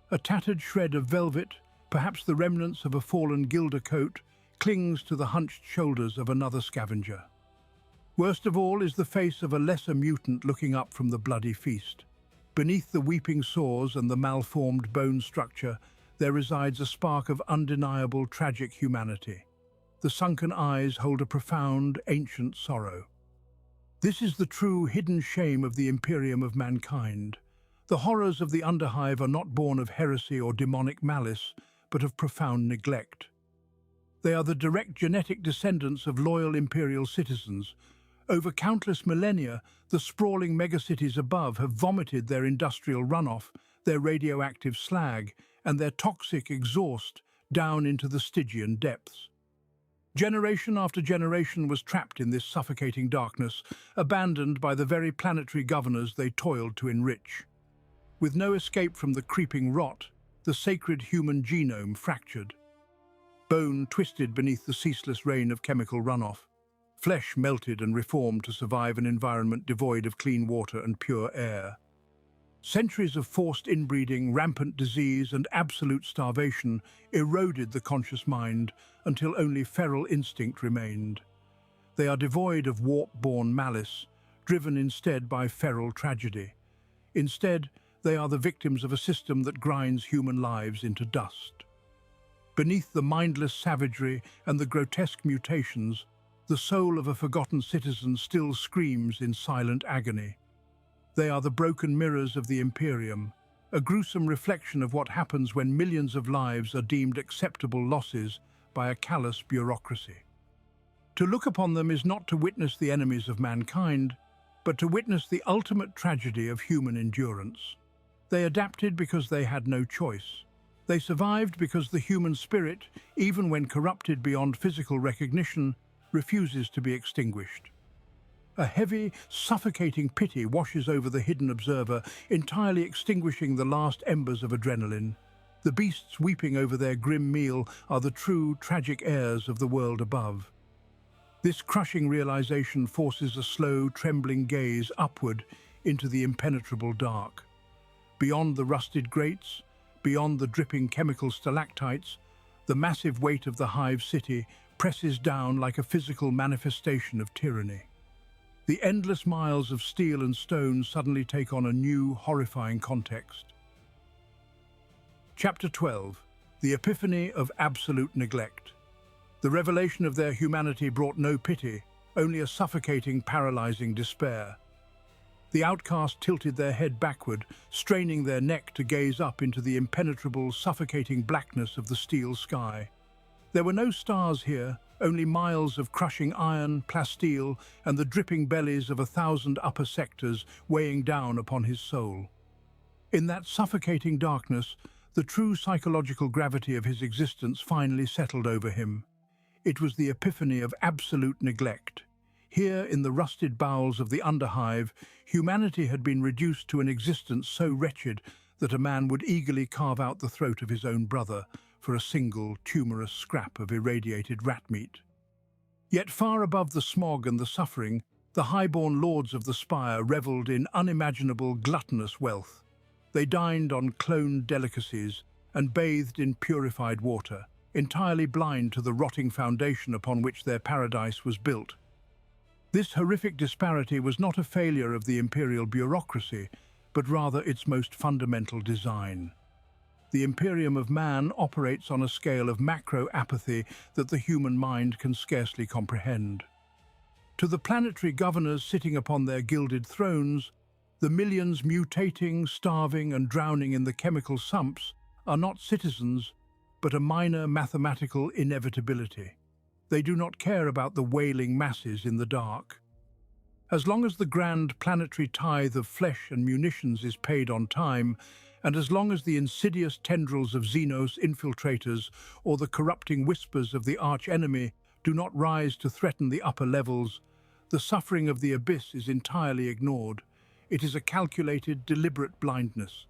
A tattered shred of velvet, perhaps the remnants of a fallen gilder coat, clings to the hunched shoulders of another scavenger. Worst of all is the face of a lesser mutant looking up from the bloody feast. Beneath the weeping sores and the malformed bone structure, there resides a spark of undeniable tragic humanity. The sunken eyes hold a profound, ancient sorrow. This is the true hidden shame of the Imperium of mankind. The horrors of the Underhive are not born of heresy or demonic malice, but of profound neglect. They are the direct genetic descendants of loyal imperial citizens. Over countless millennia, the sprawling megacities above have vomited their industrial runoff, their radioactive slag, and their toxic exhaust down into the Stygian depths. Generation after generation was trapped in this suffocating darkness, abandoned by the very planetary governors they toiled to enrich. With no escape from the creeping rot, the sacred human genome fractured. Bone twisted beneath the ceaseless rain of chemical runoff. Flesh melted and reformed to survive an environment devoid of clean water and pure air. Centuries of forced inbreeding, rampant disease, and absolute starvation eroded the conscious mind until only feral instinct remained. They are devoid of warp-born malice, driven instead by feral tragedy. Instead, they are the victims of a system that grinds human lives into dust. Beneath the mindless savagery and the grotesque mutations, the soul of a forgotten citizen still screams in silent agony. They are the broken mirrors of the Imperium, a gruesome reflection of what happens when millions of lives are deemed acceptable losses by a callous bureaucracy. To look upon them is not to witness the enemies of mankind, but to witness the ultimate tragedy of human endurance. They adapted because they had no choice. They survived because the human spirit, even when corrupted beyond physical recognition, refuses to be extinguished. A heavy, suffocating pity washes over the hidden observer, entirely extinguishing the last embers of adrenaline. The beasts weeping over their grim meal are the true, tragic heirs of the world above. This crushing realization forces a slow, trembling gaze upward into the impenetrable dark. Beyond the rusted grates, beyond the dripping chemical stalactites, the massive weight of the Hive City presses down like a physical manifestation of tyranny. The endless miles of steel and stone suddenly take on a new, horrifying context. Chapter 12. The Epiphany of Absolute Neglect. The revelation of their humanity brought no pity, only a suffocating, paralyzing despair. The outcast tilted their head backward, straining their neck to gaze up into the impenetrable, suffocating blackness of the steel sky. There were no stars here, only miles of crushing iron, plasteel, and the dripping bellies of 1,000 upper sectors weighing down upon his soul. In that suffocating darkness, the true psychological gravity of his existence finally settled over him. It was the epiphany of absolute neglect. Here, in the rusted bowels of the Underhive, humanity had been reduced to an existence so wretched that a man would eagerly carve out the throat of his own brother for a single, tumorous scrap of irradiated rat meat. Yet far above the smog and the suffering, the high-born lords of the spire revelled in unimaginable gluttonous wealth. They dined on cloned delicacies and bathed in purified water, entirely blind to the rotting foundation upon which their paradise was built. This horrific disparity was not a failure of the imperial bureaucracy, but rather its most fundamental design. The Imperium of Man operates on a scale of macro-apathy that the human mind can scarcely comprehend. To the planetary governors sitting upon their gilded thrones, the millions mutating, starving, and drowning in the chemical sumps are not citizens, but a minor mathematical inevitability. They do not care about the wailing masses in the dark. As long as the grand planetary tithe of flesh and munitions is paid on time, and as long as the insidious tendrils of Xenos infiltrators or the corrupting whispers of the arch-enemy do not rise to threaten the upper levels, the suffering of the abyss is entirely ignored. It is a calculated, deliberate blindness.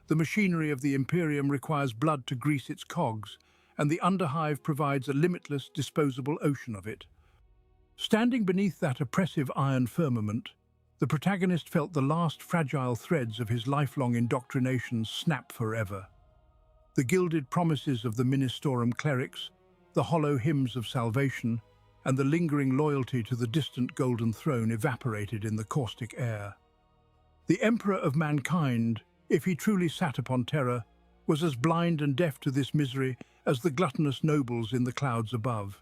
The machinery of the Imperium requires blood to grease its cogs, and the Underhive provides a limitless, disposable ocean of it. Standing beneath that oppressive iron firmament, the protagonist felt the last fragile threads of his lifelong indoctrination snap forever. The gilded promises of the Ministorum clerics, the hollow hymns of salvation, and the lingering loyalty to the distant golden throne evaporated in the caustic air. The Emperor of Mankind, if he truly sat upon terror, was as blind and deaf to this misery as the gluttonous nobles in the clouds above.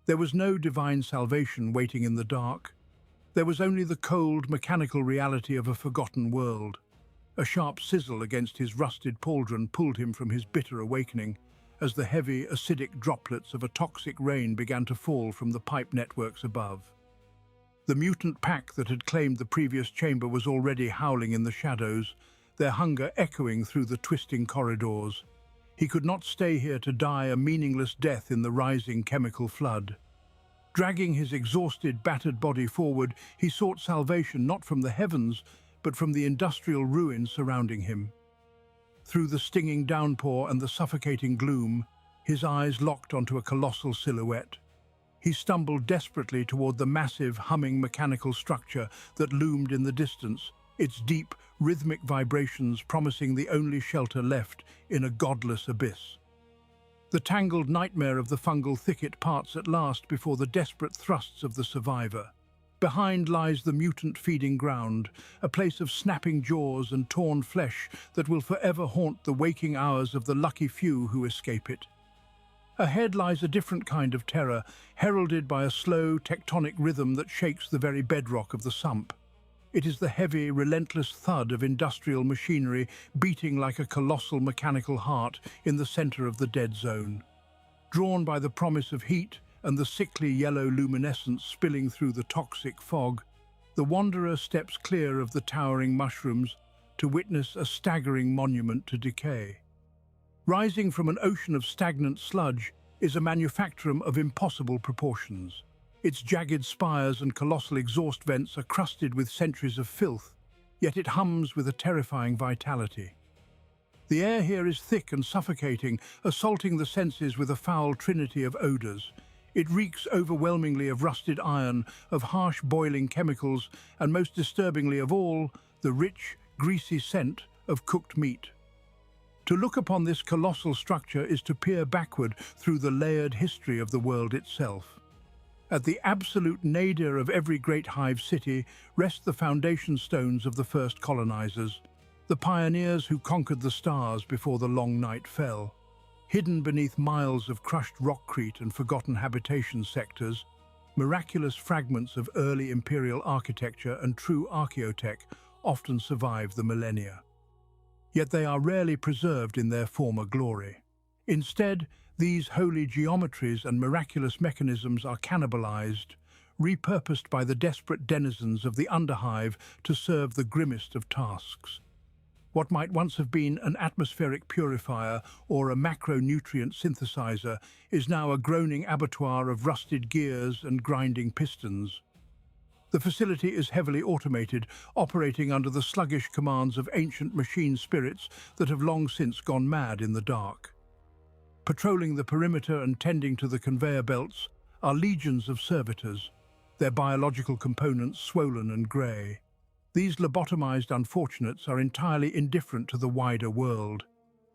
There was no divine salvation waiting in the dark. There was only the cold, mechanical reality of a forgotten world. A sharp sizzle against his rusted pauldron pulled him from his bitter awakening as the heavy, acidic droplets of a toxic rain began to fall from the pipe networks above. The mutant pack that had claimed the previous chamber was already howling in the shadows, their hunger echoing through the twisting corridors. He could not stay here to die a meaningless death in the rising chemical flood. Dragging his exhausted, battered body forward, he sought salvation not from the heavens, but from the industrial ruin surrounding him. Through the stinging downpour and the suffocating gloom, his eyes locked onto a colossal silhouette. He stumbled desperately toward the massive, humming mechanical structure that loomed in the distance, its deep, rhythmic vibrations promising the only shelter left in a godless abyss. The tangled nightmare of the fungal thicket parts at last before the desperate thrusts of the survivor. Behind lies the mutant feeding ground, a place of snapping jaws and torn flesh that will forever haunt the waking hours of the lucky few who escape it. Ahead lies a different kind of terror, heralded by a slow, tectonic rhythm that shakes the very bedrock of the sump. It is the heavy, relentless thud of industrial machinery beating like a colossal mechanical heart in the center of the dead zone. Drawn by the promise of heat and the sickly yellow luminescence spilling through the toxic fog, the wanderer steps clear of the towering mushrooms to witness a staggering monument to decay. Rising from an ocean of stagnant sludge is a manufactorum of impossible proportions. Its jagged spires and colossal exhaust vents are crusted with centuries of filth, yet it hums with a terrifying vitality. The air here is thick and suffocating, assaulting the senses with a foul trinity of odors. It reeks overwhelmingly of rusted iron, of harsh boiling chemicals, and most disturbingly of all, the rich, greasy scent of cooked meat. To look upon this colossal structure is to peer backward through the layered history of the world itself. At the absolute nadir of every great hive city rest the foundation stones of the first colonizers, the pioneers who conquered the stars before the long night fell. Hidden beneath miles of crushed rockcrete and forgotten habitation sectors, miraculous fragments of early imperial architecture and true archaeotech often survive the millennia. Yet they are rarely preserved in their former glory. Instead, these holy geometries and miraculous mechanisms are cannibalized, repurposed by the desperate denizens of the Underhive to serve the grimmest of tasks. What might once have been an atmospheric purifier or a macronutrient synthesizer is now a groaning abattoir of rusted gears and grinding pistons. The facility is heavily automated, operating under the sluggish commands of ancient machine spirits that have long since gone mad in the dark. Patrolling the perimeter and tending to the conveyor belts are legions of servitors, their biological components swollen and grey. These lobotomized unfortunates are entirely indifferent to the wider world,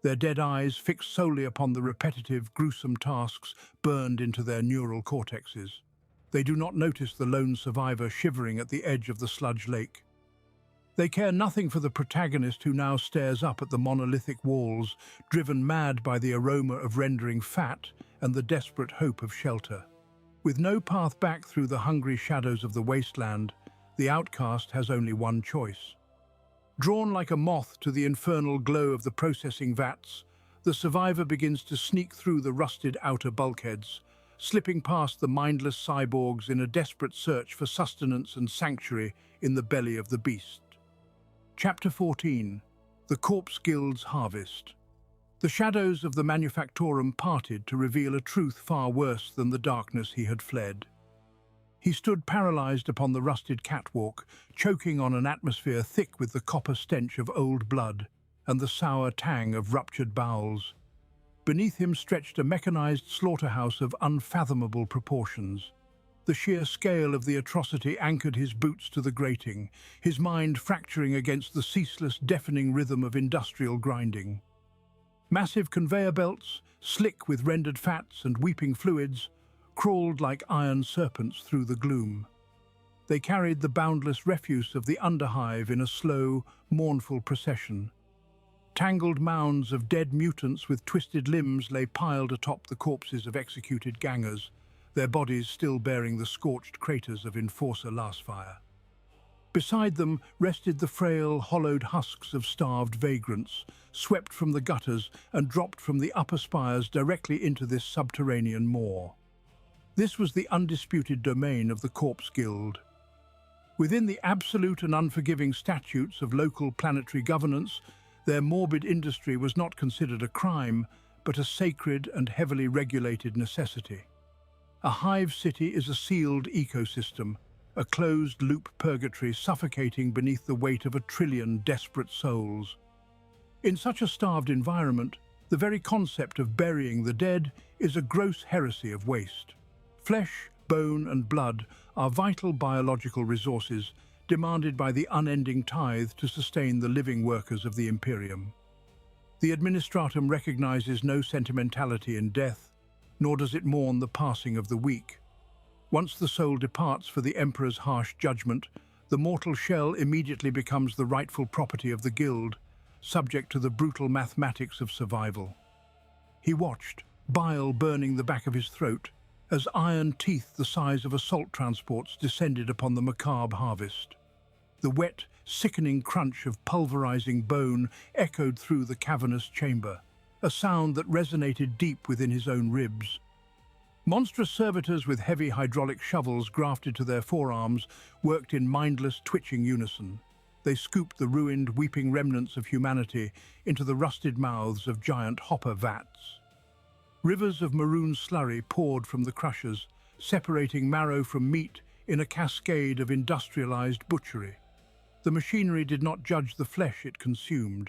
their dead eyes fixed solely upon the repetitive, gruesome tasks burned into their neural cortexes. They do not notice the lone survivor shivering at the edge of the sludge lake. They care nothing for the protagonist who now stares up at the monolithic walls, driven mad by the aroma of rendering fat and the desperate hope of shelter. With no path back through the hungry shadows of the wasteland, the outcast has only one choice. Drawn like a moth to the infernal glow of the processing vats, the survivor begins to sneak through the rusted outer bulkheads, slipping past the mindless cyborgs in a desperate search for sustenance and sanctuary in the belly of the beast. Chapter 14. The Corpse Guild's Harvest. The shadows of the Manufactorum parted to reveal a truth far worse than the darkness he had fled. He stood paralyzed upon the rusted catwalk, choking on an atmosphere thick with the copper stench of old blood and the sour tang of ruptured bowels. Beneath him stretched a mechanized slaughterhouse of unfathomable proportions. The sheer scale of the atrocity anchored his boots to the grating, his mind fracturing against the ceaseless, deafening rhythm of industrial grinding. Massive conveyor belts, slick with rendered fats and weeping fluids, crawled like iron serpents through the gloom. They carried the boundless refuse of the Underhive in a slow, mournful procession. Tangled mounds of dead mutants with twisted limbs lay piled atop the corpses of executed gangers, their bodies still bearing the scorched craters of Enforcer Lastfire. Beside them rested the frail, hollowed husks of starved vagrants, swept from the gutters and dropped from the upper spires directly into this subterranean maw. This was the undisputed domain of the Corpse Guild. Within the absolute and unforgiving statutes of local planetary governance, their morbid industry was not considered a crime, but a sacred and heavily regulated necessity. A hive city is a sealed ecosystem, a closed-loop purgatory suffocating beneath the weight of 1 trillion desperate souls. In such a starved environment, the very concept of burying the dead is a gross heresy of waste. Flesh, bone and blood are vital biological resources demanded by the unending tithe to sustain the living workers of the Imperium. The Administratum recognizes no sentimentality in death, nor does it mourn the passing of the weak. Once the soul departs for the Emperor's harsh judgment, the mortal shell immediately becomes the rightful property of the Guild, subject to the brutal mathematics of survival. He watched, bile burning the back of his throat, as iron teeth the size of assault transports descended upon the macabre harvest. The wet, sickening crunch of pulverizing bone echoed through the cavernous chamber, a sound that resonated deep within his own ribs. Monstrous servitors with heavy hydraulic shovels grafted to their forearms worked in mindless, twitching unison. They scooped the ruined, weeping remnants of humanity into the rusted mouths of giant hopper vats. Rivers of maroon slurry poured from the crushers, separating marrow from meat in a cascade of industrialized butchery. The machinery did not judge the flesh it consumed.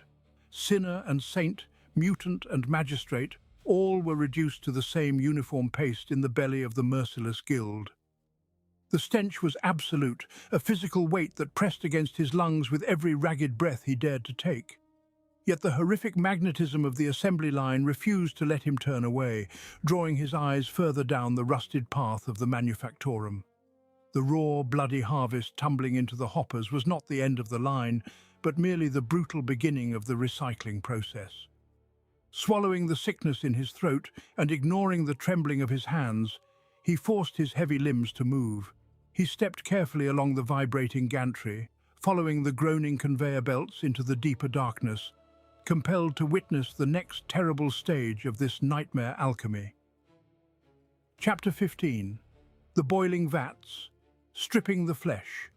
Sinner and saint, mutant and magistrate, all were reduced to the same uniform paste in the belly of the merciless guild. The stench was absolute, a physical weight that pressed against his lungs with every ragged breath he dared to take. Yet the horrific magnetism of the assembly line refused to let him turn away, drawing his eyes further down the rusted path of the manufactorum. The raw, bloody harvest tumbling into the hoppers was not the end of the line, but merely the brutal beginning of the recycling process. Swallowing the sickness in his throat and ignoring the trembling of his hands, he forced his heavy limbs to move. He stepped carefully along the vibrating gantry, following the groaning conveyor belts into the deeper darkness, compelled to witness the next terrible stage of this nightmare alchemy. Chapter 15. The Boiling Vats. Stripping the Flesh.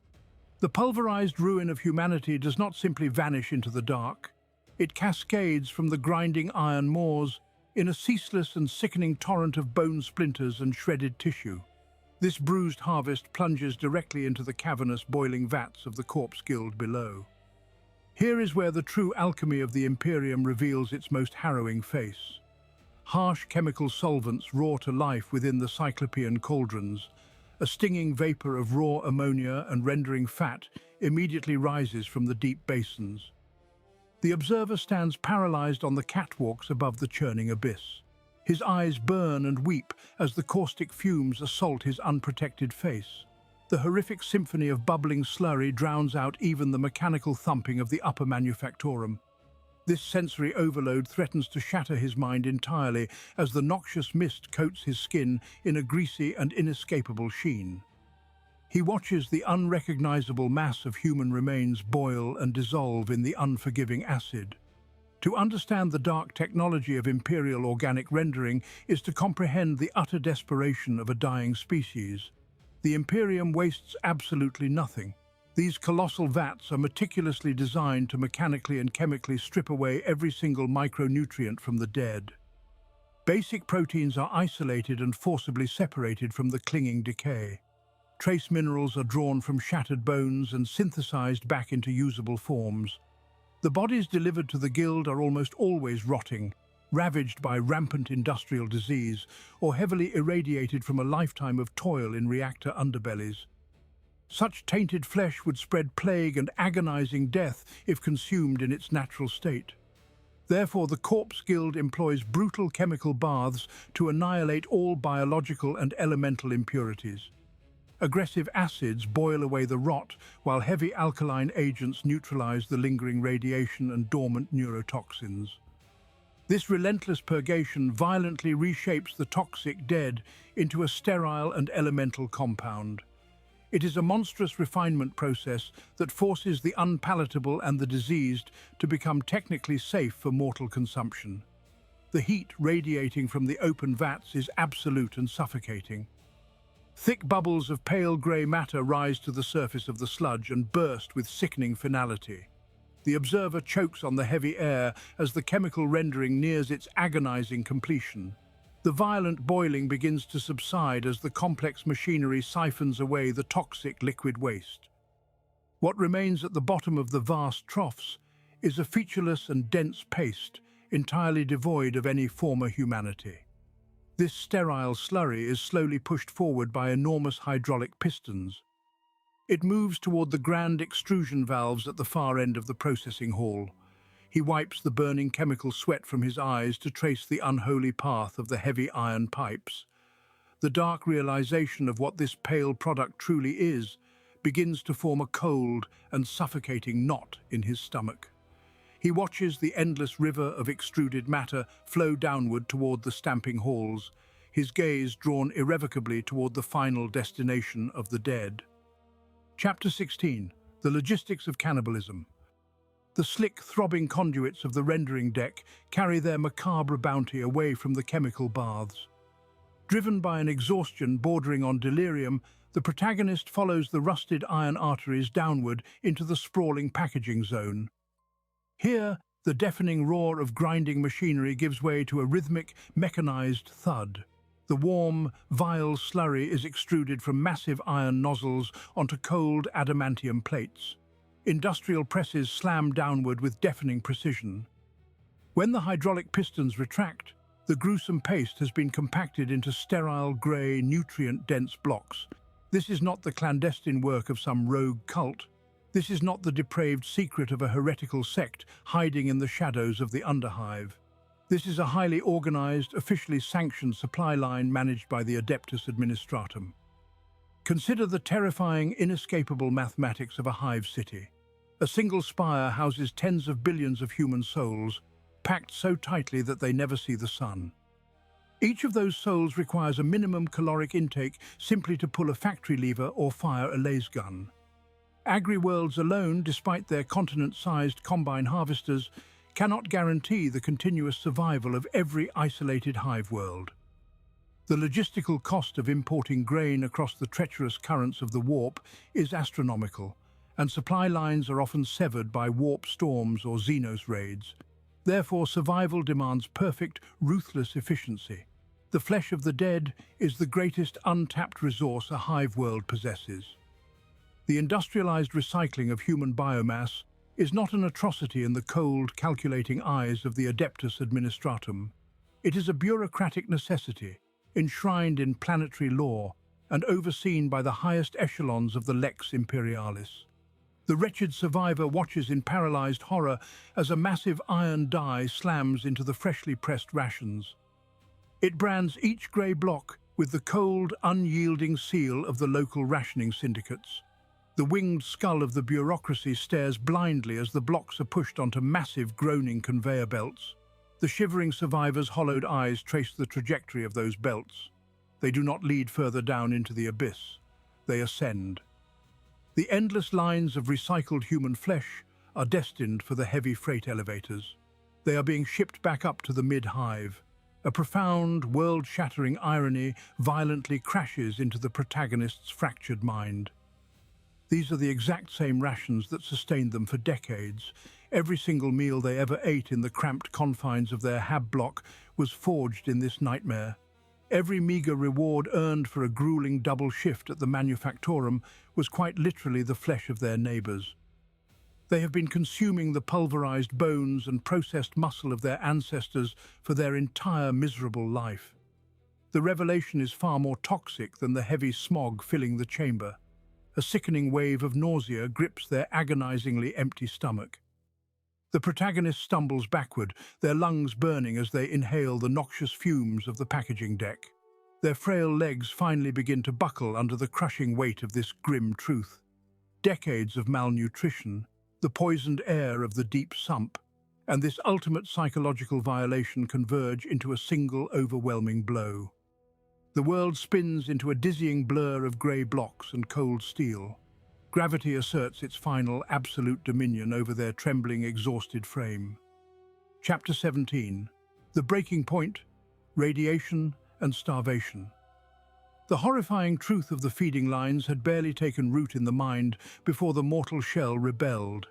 The pulverized ruin of humanity does not simply vanish into the dark. It cascades from the grinding iron maws in a ceaseless and sickening torrent of bone splinters and shredded tissue. This bruised harvest plunges directly into the cavernous boiling vats of the corpse guild below. Here is where the true alchemy of the Imperium reveals its most harrowing face. Harsh chemical solvents roar to life within the cyclopean cauldrons. A stinging vapor of raw ammonia and rendering fat immediately rises from the deep basins. The observer stands paralyzed on the catwalks above the churning abyss. His eyes burn and weep as the caustic fumes assault his unprotected face. The horrific symphony of bubbling slurry drowns out even the mechanical thumping of the upper manufactorum. This sensory overload threatens to shatter his mind entirely as the noxious mist coats his skin in a greasy and inescapable sheen. He watches the unrecognizable mass of human remains boil and dissolve in the unforgiving acid. To understand the dark technology of Imperial organic rendering is to comprehend the utter desperation of a dying species. The Imperium wastes absolutely nothing. These colossal vats are meticulously designed to mechanically and chemically strip away every single micronutrient from the dead. Basic proteins are isolated and forcibly separated from the clinging decay. Trace minerals are drawn from shattered bones and synthesized back into usable forms. The bodies delivered to the guild are almost always rotting, ravaged by rampant industrial disease, or heavily irradiated from a lifetime of toil in reactor underbellies. Such tainted flesh would spread plague and agonizing death if consumed in its natural state. Therefore, the Corpse Guild employs brutal chemical baths to annihilate all biological and elemental impurities. Aggressive acids boil away the rot, while heavy alkaline agents neutralize the lingering radiation and dormant neurotoxins. This relentless purgation violently reshapes the toxic dead into a sterile and elemental compound. It is a monstrous refinement process that forces the unpalatable and the diseased to become technically safe for mortal consumption. The heat radiating from the open vats is absolute and suffocating. Thick bubbles of pale grey matter rise to the surface of the sludge and burst with sickening finality. The observer chokes on the heavy air as the chemical rendering nears its agonizing completion. The violent boiling begins to subside as the complex machinery siphons away the toxic liquid waste. What remains at the bottom of the vast troughs is a featureless and dense paste, entirely devoid of any former humanity. This sterile slurry is slowly pushed forward by enormous hydraulic pistons. It moves toward the grand extrusion valves at the far end of the processing hall. He wipes the burning chemical sweat from his eyes to trace the unholy path of the heavy iron pipes. The dark realization of what this pale product truly is begins to form a cold and suffocating knot in his stomach. He watches the endless river of extruded matter flow downward toward the stamping halls, his gaze drawn irrevocably toward the final destination of the dead. Chapter 16. The Logistics of Cannibalism. The slick, throbbing conduits of the rendering deck carry their macabre bounty away from the chemical baths. Driven by an exhaustion bordering on delirium, the protagonist follows the rusted iron arteries downward into the sprawling packaging zone. Here, the deafening roar of grinding machinery gives way to a rhythmic, mechanized thud. The warm, vile slurry is extruded from massive iron nozzles onto cold adamantium plates. Industrial presses slam downward with deafening precision. When the hydraulic pistons retract, the gruesome paste has been compacted into sterile, grey, nutrient-dense blocks. This is not the clandestine work of some rogue cult. This is not the depraved secret of a heretical sect hiding in the shadows of the Underhive. This is a highly organized, officially sanctioned supply line managed by the Adeptus Administratum. Consider the terrifying, inescapable mathematics of a hive city. A single spire houses tens of billions of human souls, packed so tightly that they never see the sun. Each of those souls requires a minimum caloric intake simply to pull a factory lever or fire a laser gun. Agri-worlds alone, despite their continent-sized combine harvesters, cannot guarantee the continuous survival of every isolated hive world. The logistical cost of importing grain across the treacherous currents of the warp is astronomical, and supply lines are often severed by warp storms or Xenos raids. Therefore, survival demands perfect, ruthless efficiency. The flesh of the dead is the greatest untapped resource a hive world possesses. The industrialized recycling of human biomass is not an atrocity in the cold, calculating eyes of the Adeptus Administratum. It is a bureaucratic necessity, enshrined in planetary law and overseen by the highest echelons of the Lex Imperialis. The wretched survivor watches in paralyzed horror as a massive iron die slams into the freshly pressed rations. It brands each grey block with the cold, unyielding seal of the local rationing syndicates. The winged skull of the bureaucracy stares blindly as the blocks are pushed onto massive, groaning conveyor belts. The shivering survivors' hollowed eyes trace the trajectory of those belts. They do not lead further down into the abyss. They ascend. The endless lines of recycled human flesh are destined for the heavy freight elevators. They are being shipped back up to the mid-hive. A profound, world-shattering irony violently crashes into the protagonist's fractured mind. These are the exact same rations that sustained them for decades. Every single meal they ever ate in the cramped confines of their hab block was forged in this nightmare. Every meager reward earned for a grueling double shift at the manufactorum was quite literally the flesh of their neighbors. They have been consuming the pulverized bones and processed muscle of their ancestors for their entire miserable life. The revelation is far more toxic than the heavy smog filling the chamber. A sickening wave of nausea grips their agonizingly empty stomach. The protagonist stumbles backward, their lungs burning as they inhale the noxious fumes of the packaging deck. Their frail legs finally begin to buckle under the crushing weight of this grim truth. Decades of malnutrition, the poisoned air of the deep sump, and this ultimate psychological violation converge into a single overwhelming blow. The world spins into a dizzying blur of grey blocks and cold steel. Gravity asserts its final, absolute dominion over their trembling, exhausted frame. Chapter 17. The Breaking Point, Radiation and Starvation. The horrifying truth of the feeding lines had barely taken root in the mind before the mortal shell rebelled.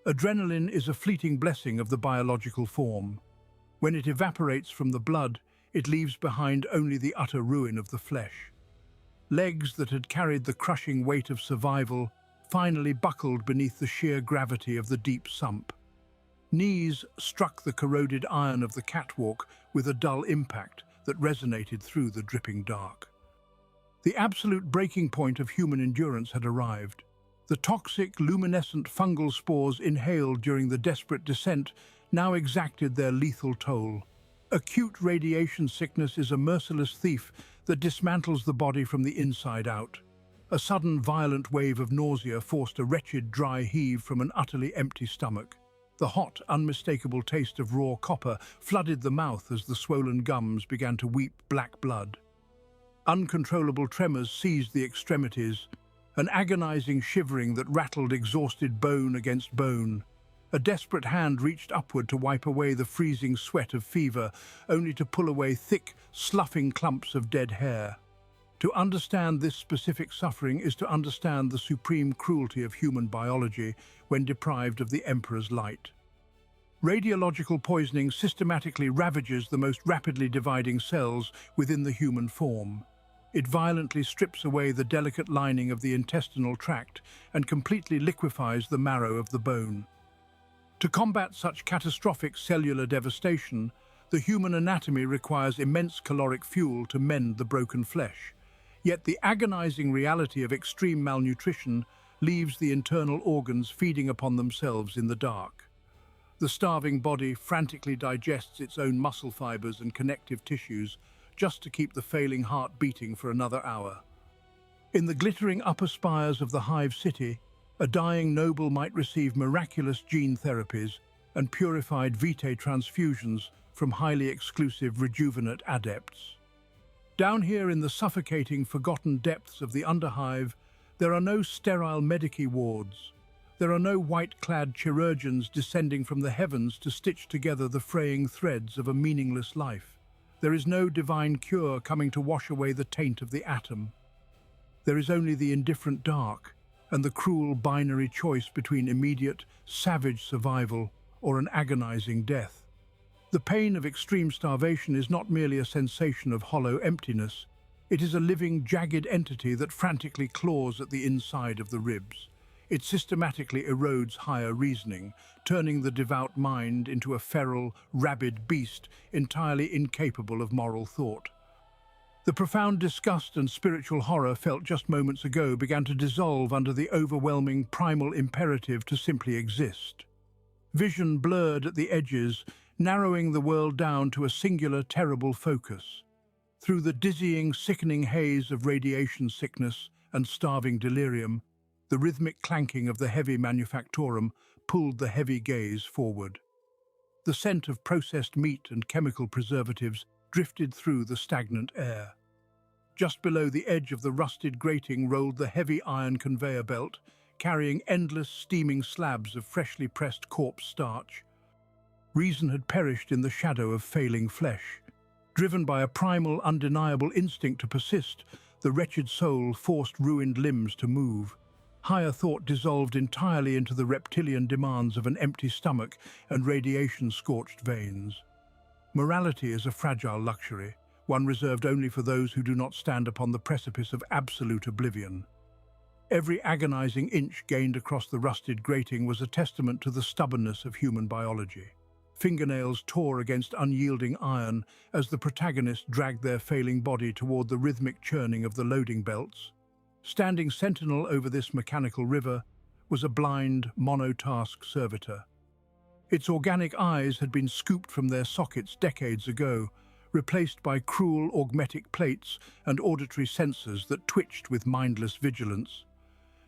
Adrenaline is a fleeting blessing of the biological form. When it evaporates from the blood, it leaves behind only the utter ruin of the flesh. Legs that had carried the crushing weight of survival finally buckled beneath the sheer gravity of the deep sump. Knees struck the corroded iron of the catwalk with a dull impact that resonated through the dripping dark. The absolute breaking point of human endurance had arrived. The toxic, luminescent fungal spores inhaled during the desperate descent now exacted their lethal toll. Acute radiation sickness is a merciless thief that dismantles the body from the inside out. A sudden, violent wave of nausea forced a wretched, dry heave from an utterly empty stomach. The hot, unmistakable taste of raw copper flooded the mouth as the swollen gums began to weep black blood. Uncontrollable tremors seized the extremities, an agonizing shivering that rattled exhausted bone against bone. A desperate hand reached upward to wipe away the freezing sweat of fever, only to pull away thick, sloughing clumps of dead hair. To understand this specific suffering is to understand the supreme cruelty of human biology when deprived of the Emperor's light. Radiological poisoning systematically ravages the most rapidly dividing cells within the human form. It violently strips away the delicate lining of the intestinal tract and completely liquefies the marrow of the bone. To combat such catastrophic cellular devastation, the human anatomy requires immense caloric fuel to mend the broken flesh. Yet the agonizing reality of extreme malnutrition leaves the internal organs feeding upon themselves in the dark. The starving body frantically digests its own muscle fibers and connective tissues just to keep the failing heart beating for another hour. In the glittering upper spires of the Hive City, a dying noble might receive miraculous gene therapies and purified vitae transfusions from highly exclusive rejuvenate adepts. Down here in the suffocating, forgotten depths of the Underhive, there are no sterile medici wards. There are no white-clad chirurgeons descending from the heavens to stitch together the fraying threads of a meaningless life. There is no divine cure coming to wash away the taint of the atom. There is only the indifferent dark and the cruel binary choice between immediate, savage survival or an agonizing death. The pain of extreme starvation is not merely a sensation of hollow emptiness. It is a living, jagged entity that frantically claws at the inside of the ribs. It systematically erodes higher reasoning, turning the devout mind into a feral, rabid beast entirely incapable of moral thought. The profound disgust and spiritual horror felt just moments ago began to dissolve under the overwhelming primal imperative to simply exist. Vision blurred at the edges, narrowing the world down to a singular, terrible focus. Through the dizzying, sickening haze of radiation sickness and starving delirium, the rhythmic clanking of the heavy manufactorum pulled the heavy gaze forward. The scent of processed meat and chemical preservatives drifted through the stagnant air. Just below the edge of the rusted grating rolled the heavy iron conveyor belt, carrying endless steaming slabs of freshly pressed corpse starch. Reason had perished in the shadow of failing flesh. Driven by a primal, undeniable instinct to persist, the wretched soul forced ruined limbs to move. Higher thought dissolved entirely into the reptilian demands of an empty stomach and radiation-scorched veins. Morality is a fragile luxury, one reserved only for those who do not stand upon the precipice of absolute oblivion. Every agonizing inch gained across the rusted grating was a testament to the stubbornness of human biology. Fingernails tore against unyielding iron as the protagonist dragged their failing body toward the rhythmic churning of the loading belts. Standing sentinel over this mechanical river was a blind, monotask servitor. Its organic eyes had been scooped from their sockets decades ago, replaced by cruel augmetic plates and auditory sensors that twitched with mindless vigilance.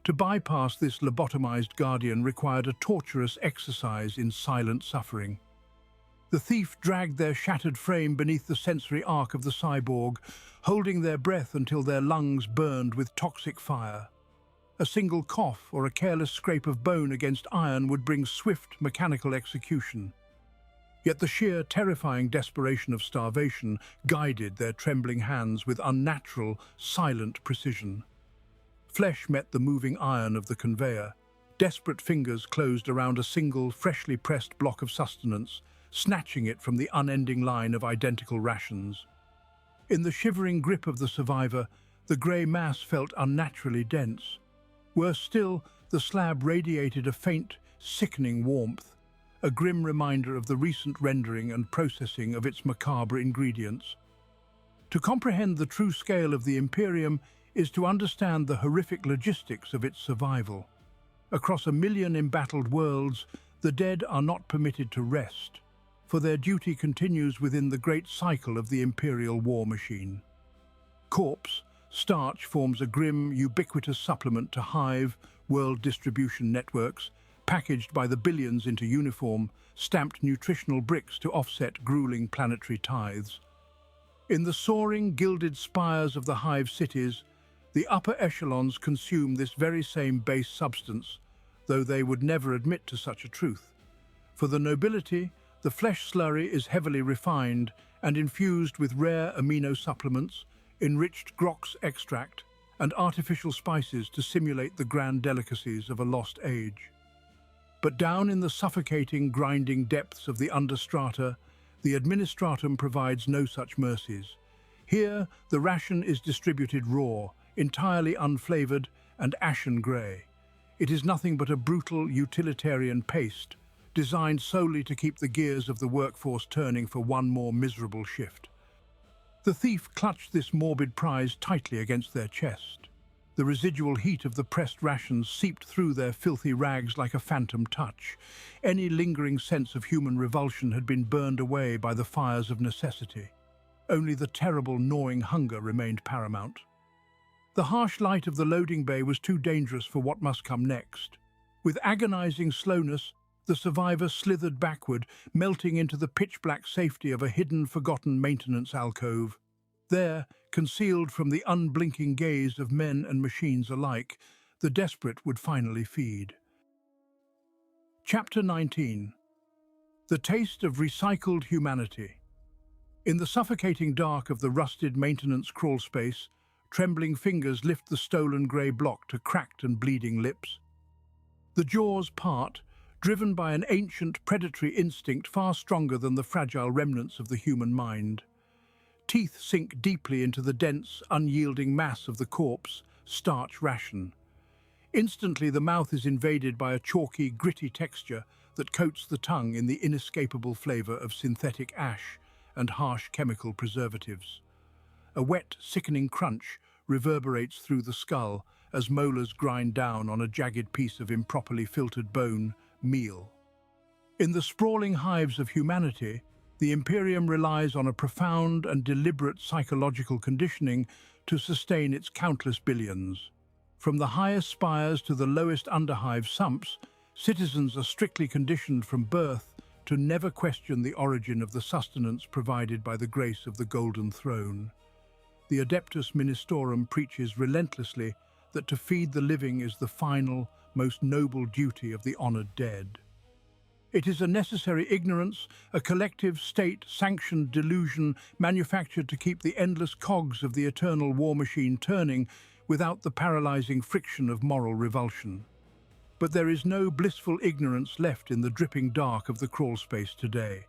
To bypass this lobotomized guardian required a torturous exercise in silent suffering. The thief dragged their shattered frame beneath the sensory arc of the cyborg, holding their breath until their lungs burned with toxic fire. A single cough or a careless scrape of bone against iron would bring swift mechanical execution. Yet the sheer, terrifying desperation of starvation guided their trembling hands with unnatural, silent precision. Flesh met the moving iron of the conveyor. Desperate fingers closed around a single, freshly pressed block of sustenance, snatching it from the unending line of identical rations. In the shivering grip of the survivor, the grey mass felt unnaturally dense. Worse still, the slab radiated a faint, sickening warmth, a grim reminder of the recent rendering and processing of its macabre ingredients. To comprehend the true scale of the Imperium is to understand the horrific logistics of its survival. Across 1 million embattled worlds, the dead are not permitted to rest, for their duty continues within the great cycle of the Imperial war machine. Corpse, starch forms a grim, ubiquitous supplement to Hive, world distribution networks, packaged by the billions into uniform, stamped nutritional bricks to offset grueling planetary tithes. In the soaring, gilded spires of the Hive cities, the upper echelons consume this very same base substance, though they would never admit to such a truth. For the nobility, the flesh slurry is heavily refined and infused with rare amino supplements, enriched grox extract, and artificial spices to simulate the grand delicacies of a lost age. But down in the suffocating, grinding depths of the understrata, the administratum provides no such mercies. Here, the ration is distributed raw, entirely unflavored and ashen grey. It is nothing but a brutal, utilitarian paste, designed solely to keep the gears of the workforce turning for one more miserable shift. The thief clutched this morbid prize tightly against their chest. The residual heat of the pressed rations seeped through their filthy rags like a phantom touch. Any lingering sense of human revulsion had been burned away by the fires of necessity. Only the terrible, gnawing hunger remained paramount. The harsh light of the loading bay was too dangerous for what must come next. With agonizing slowness, the survivor slithered backward, melting into the pitch-black safety of a hidden, forgotten maintenance alcove. There, concealed from the unblinking gaze of men and machines alike, the desperate would finally feed. Chapter 19. The Taste of Recycled Humanity. In the suffocating dark of the rusted maintenance crawlspace, trembling fingers lift the stolen grey block to cracked and bleeding lips. The jaws part, driven by an ancient predatory instinct far stronger than the fragile remnants of the human mind. Teeth sink deeply into the dense, unyielding mass of the corpse, starch ration. Instantly the mouth is invaded by a chalky, gritty texture that coats the tongue in the inescapable flavour of synthetic ash and harsh chemical preservatives. A wet, sickening crunch reverberates through the skull as molars grind down on a jagged piece of improperly filtered bone, meal. In the sprawling hives of humanity, the Imperium relies on a profound and deliberate psychological conditioning to sustain its countless billions. From the highest spires to the lowest underhive sumps, citizens are strictly conditioned from birth to never question the origin of the sustenance provided by the grace of the Golden Throne. The Adeptus Ministorum preaches relentlessly that to feed the living is the final, most noble duty of the honoured dead. It is a necessary ignorance, a collective state-sanctioned delusion manufactured to keep the endless cogs of the eternal war machine turning without the paralysing friction of moral revulsion. But there is no blissful ignorance left in the dripping dark of the crawlspace today.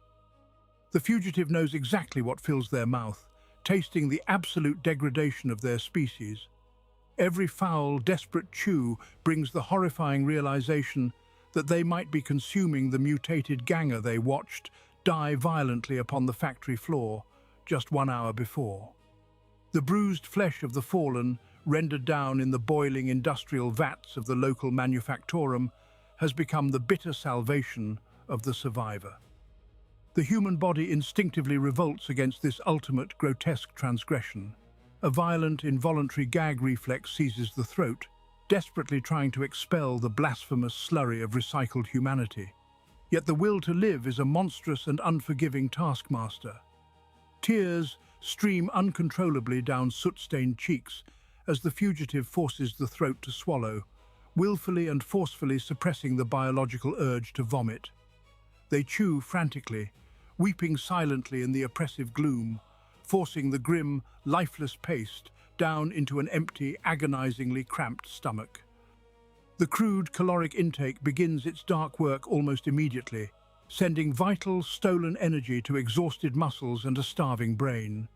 The fugitive knows exactly what fills their mouth, tasting the absolute degradation of their species. Every foul, desperate chew brings the horrifying realization that they might be consuming the mutated ganger they watched die violently upon the factory floor just 1 hour before. The bruised flesh of the fallen, rendered down in the boiling industrial vats of the local manufactorum, has become the bitter salvation of the survivor. The human body instinctively revolts against this ultimate grotesque transgression. A violent, involuntary gag reflex seizes the throat, desperately trying to expel the blasphemous slurry of recycled humanity. Yet the will to live is a monstrous and unforgiving taskmaster. Tears stream uncontrollably down soot-stained cheeks as the fugitive forces the throat to swallow, willfully and forcefully suppressing the biological urge to vomit. They chew frantically, weeping silently in the oppressive gloom, forcing the grim, lifeless paste down into an empty, agonizingly cramped stomach. The crude caloric intake begins its dark work almost immediately, sending vital, stolen energy to exhausted muscles and a starving brain.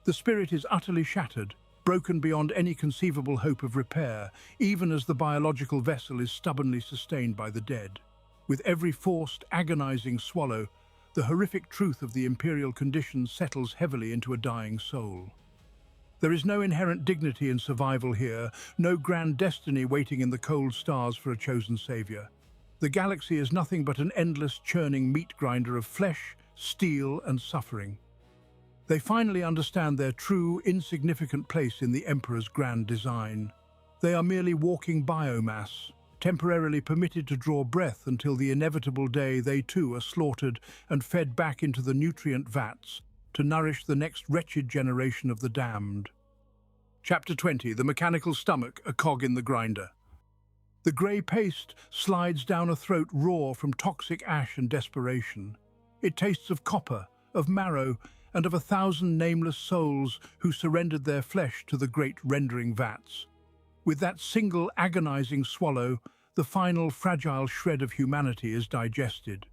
The spirit is utterly shattered, broken beyond any conceivable hope of repair, even as the biological vessel is stubbornly sustained by the dead. With every forced, agonizing swallow, the horrific truth of the imperial condition settles heavily into a dying soul. There is no inherent dignity in survival here, no grand destiny waiting in the cold stars for a chosen savior. The galaxy is nothing but an endless, churning meat grinder of flesh, steel, and suffering. They finally understand their true, insignificant place in the Emperor's grand design. They are merely walking biomass, temporarily permitted to draw breath until the inevitable day they too are slaughtered and fed back into the nutrient vats to nourish the next wretched generation of the damned. Chapter 20. The Mechanical Stomach, a Cog in the Grinder. The grey paste slides down a throat raw from toxic ash and desperation. It tastes of copper, of marrow, and of 1,000 nameless souls who surrendered their flesh to the great rendering vats. With that single agonizing swallow, the final fragile shred of humanity is digested.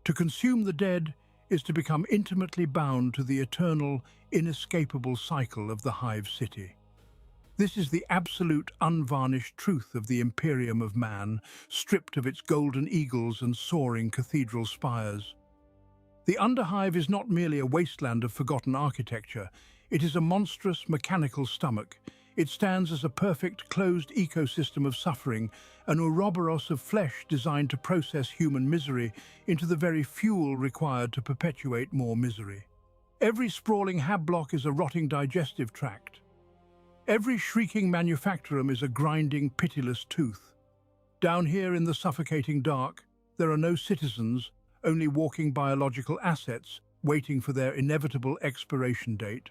To consume the dead is to become intimately bound to the eternal, inescapable cycle of the Hive City. This is the absolute, unvarnished truth of the Imperium of Man, stripped of its golden eagles and soaring cathedral spires. The Underhive is not merely a wasteland of forgotten architecture, it is a monstrous, mechanical stomach, It stands as a perfect closed ecosystem of suffering, an Ouroboros of flesh designed to process human misery into the very fuel required to perpetuate more misery. Every sprawling hab block is a rotting digestive tract. Every shrieking manufactorum is a grinding, pitiless tooth. Down here in the suffocating dark, there are no citizens, only walking biological assets, waiting for their inevitable expiration date.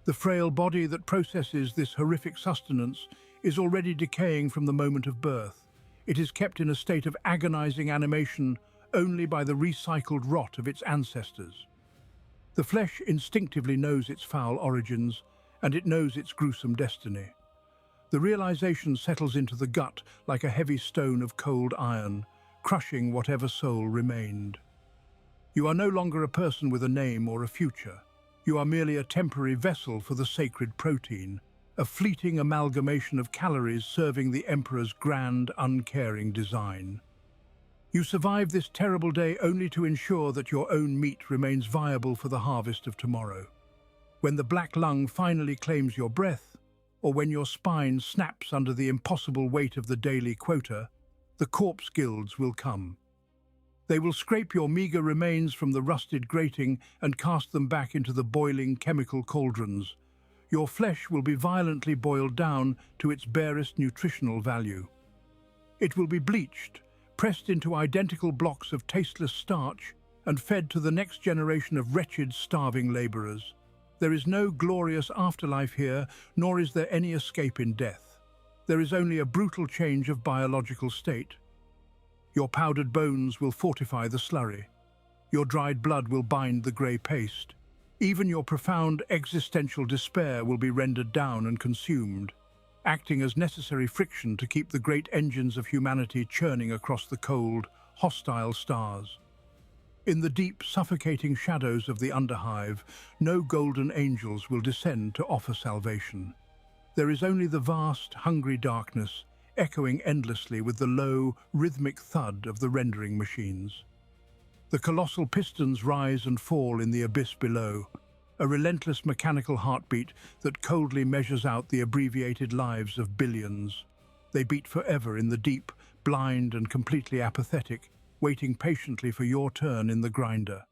The frail body that processes this horrific sustenance is already decaying from the moment of birth. It is kept in a state of agonizing animation only by the recycled rot of its ancestors. The flesh instinctively knows its foul origins, and it knows its gruesome destiny. The realization settles into the gut like a heavy stone of cold iron, crushing whatever soul remained. You are no longer a person with a name or a future. You are merely a temporary vessel for the sacred protein, a fleeting amalgamation of calories serving the Emperor's grand, uncaring design. You survive this terrible day only to ensure that your own meat remains viable for the harvest of tomorrow. When the black lung finally claims your breath, or when your spine snaps under the impossible weight of the daily quota, the corpse guilds will come. They will scrape your meager remains from the rusted grating and cast them back into the boiling chemical cauldrons. Your flesh will be violently boiled down to its barest nutritional value. It will be bleached, pressed into identical blocks of tasteless starch, and fed to the next generation of wretched, starving laborers. There is no glorious afterlife here, nor is there any escape in death. There is only a brutal change of biological state. Your powdered bones will fortify the slurry. Your dried blood will bind the grey paste. Even your profound existential despair will be rendered down and consumed, acting as necessary friction to keep the great engines of humanity churning across the cold, hostile stars. In the deep, suffocating shadows of the Underhive, no golden angels will descend to offer salvation. There is only the vast, hungry darkness, echoing endlessly with the low, rhythmic thud of the rendering machines. The colossal pistons rise and fall in the abyss below, a relentless mechanical heartbeat that coldly measures out the abbreviated lives of billions. They beat forever in the deep, blind and completely apathetic, waiting patiently for your turn in the grinder.